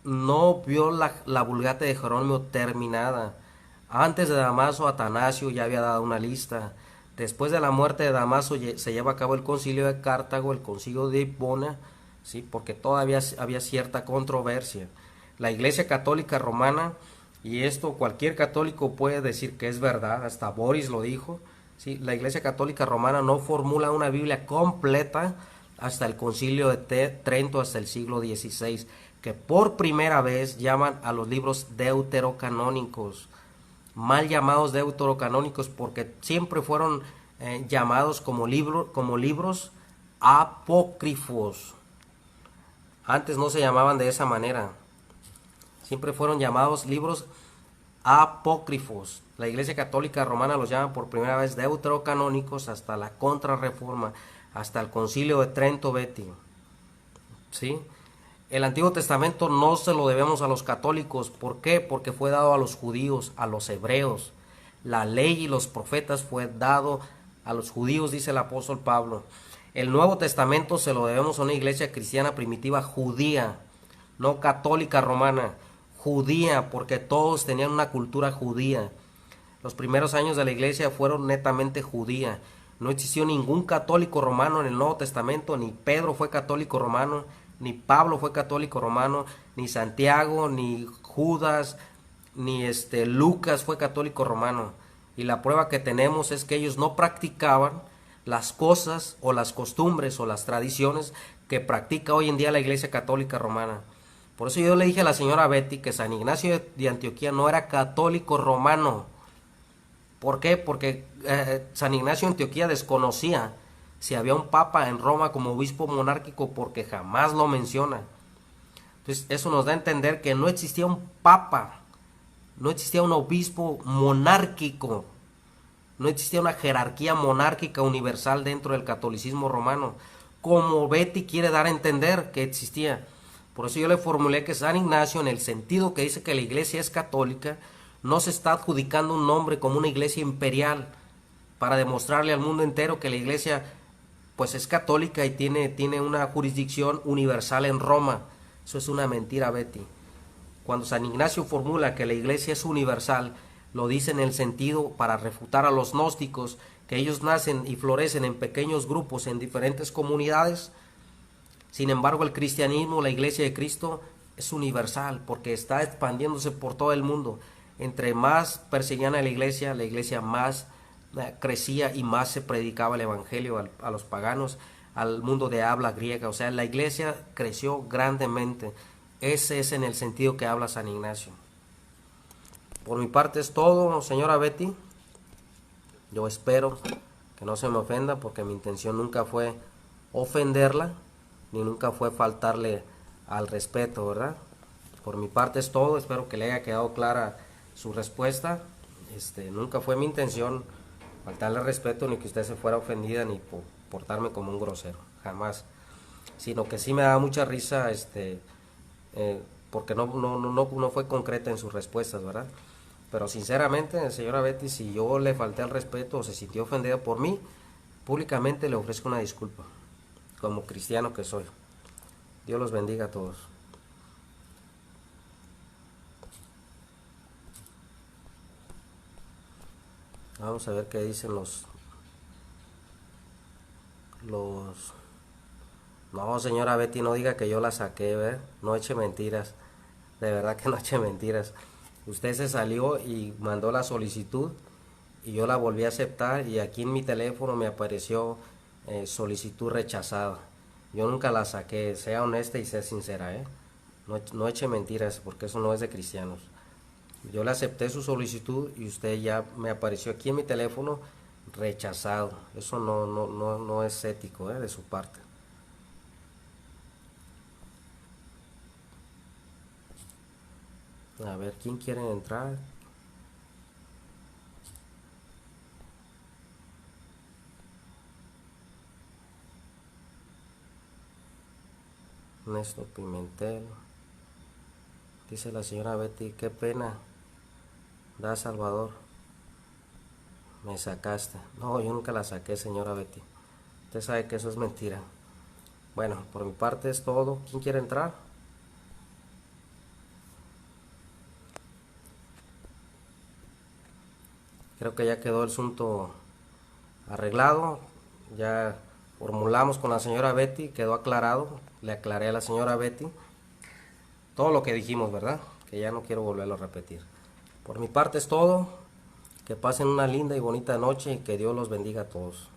no vio la Vulgata de Jerónimo terminada. Antes de Damaso, Atanasio ya había dado una lista. Después de la muerte de Damaso se lleva a cabo el concilio de Cartago, el concilio de Hipona, ¿sí? Porque todavía había cierta controversia. La Iglesia Católica Romana, y esto cualquier católico puede decir que es verdad, hasta Boris lo dijo, ¿sí? La Iglesia Católica Romana no formula una Biblia completa hasta el concilio de Trento, hasta el siglo XVI, que por primera vez llaman a los libros deuterocanónicos, mal llamados deuterocanónicos porque siempre fueron llamados como libros apócrifos. Antes no se llamaban de esa manera, siempre fueron llamados libros apócrifos. La Iglesia Católica Romana los llama por primera vez deuterocanónicos hasta la Contrarreforma, hasta el Concilio de Trento, Betty, ¿sí? El Antiguo Testamento no se lo debemos a los católicos. ¿Por qué? Porque fue dado a los judíos, a los hebreos. La ley y los profetas fue dado a los judíos, dice el apóstol Pablo. El Nuevo Testamento se lo debemos a una iglesia cristiana primitiva judía, no católica romana, judía, porque todos tenían una cultura judía. Los primeros años de la iglesia fueron netamente judía. No existió ningún católico romano en el Nuevo Testamento, ni Pedro fue católico romano, ni Pablo fue católico romano, ni Santiago, ni Judas, ni Lucas fue católico romano. Y la prueba que tenemos es que ellos no practicaban las cosas o las costumbres o las tradiciones que practica hoy en día la Iglesia Católica Romana. Por eso yo le dije a la señora Betty que San Ignacio de Antioquía no era católico romano. ¿Por qué? Porque San Ignacio de Antioquía desconocía si había un papa en Roma como obispo monárquico, porque jamás lo menciona. Entonces eso nos da a entender que no existía un papa No existía un obispo monárquico, no existía una jerarquía monárquica universal dentro del catolicismo romano, como Betty quiere dar a entender que existía. Por eso yo le formulé que San Ignacio, en el sentido que dice que la iglesia es católica, no se está adjudicando un nombre como una iglesia imperial para demostrarle al mundo entero que la iglesia pues es católica y tiene una jurisdicción universal en Roma. Eso es una mentira, Betty. Cuando San Ignacio formula que la iglesia es universal, lo dice en el sentido para refutar a los gnósticos, que ellos nacen y florecen en pequeños grupos, en diferentes comunidades. Sin embargo, el cristianismo, la iglesia de Cristo, es universal, porque está expandiéndose por todo el mundo. Entre más perseguían a la iglesia más crecía y más se predicaba el evangelio a los paganos, al mundo de habla griega. O sea, la iglesia creció grandemente. Ese es en el sentido que habla San Ignacio. Por mi parte es todo, señora Betty. Yo espero que no se me ofenda, porque mi intención nunca fue ofenderla, ni nunca fue faltarle al respeto, ¿verdad? Por mi parte es todo, espero que le haya quedado clara su respuesta. Nunca fue mi intención faltarle respeto, ni que usted se fuera ofendida, ni portarme como un grosero, jamás. Sino que sí me da mucha risa, porque no fue concreta en sus respuestas, ¿verdad? Pero sinceramente, señora Betty, si yo le falté al respeto o se sintió ofendida por mí, públicamente le ofrezco una disculpa, como cristiano que soy. Dios los bendiga a todos. Vamos a ver qué dicen los... No, señora Betty, no diga que yo la saqué, ¿ver? No eche mentiras. De verdad que no eche mentiras. Usted se salió y mandó la solicitud y yo la volví a aceptar, y aquí en mi teléfono me apareció solicitud rechazada. Yo nunca la saqué, sea honesta y sea sincera, ¿eh? No eche mentiras, porque eso no es de cristianos. Yo le acepté su solicitud y usted ya me apareció aquí en mi teléfono rechazado. Eso no es ético, de su parte. A ver, ¿quién quiere entrar? Néstor Pimentel. Dice la señora Betty, qué pena da, Salvador, me sacaste. No, yo nunca la saqué, señora Betty. Usted sabe que eso es mentira. Bueno, por mi parte es todo. ¿Quién quiere entrar? Creo que ya quedó el asunto arreglado. Ya formulamos con la señora Betty, quedó aclarado. Le aclaré a la señora Betty todo lo que dijimos, ¿verdad? Que ya no quiero volverlo a repetir. Por mi parte es todo. Que pasen una linda y bonita noche y que Dios los bendiga a todos.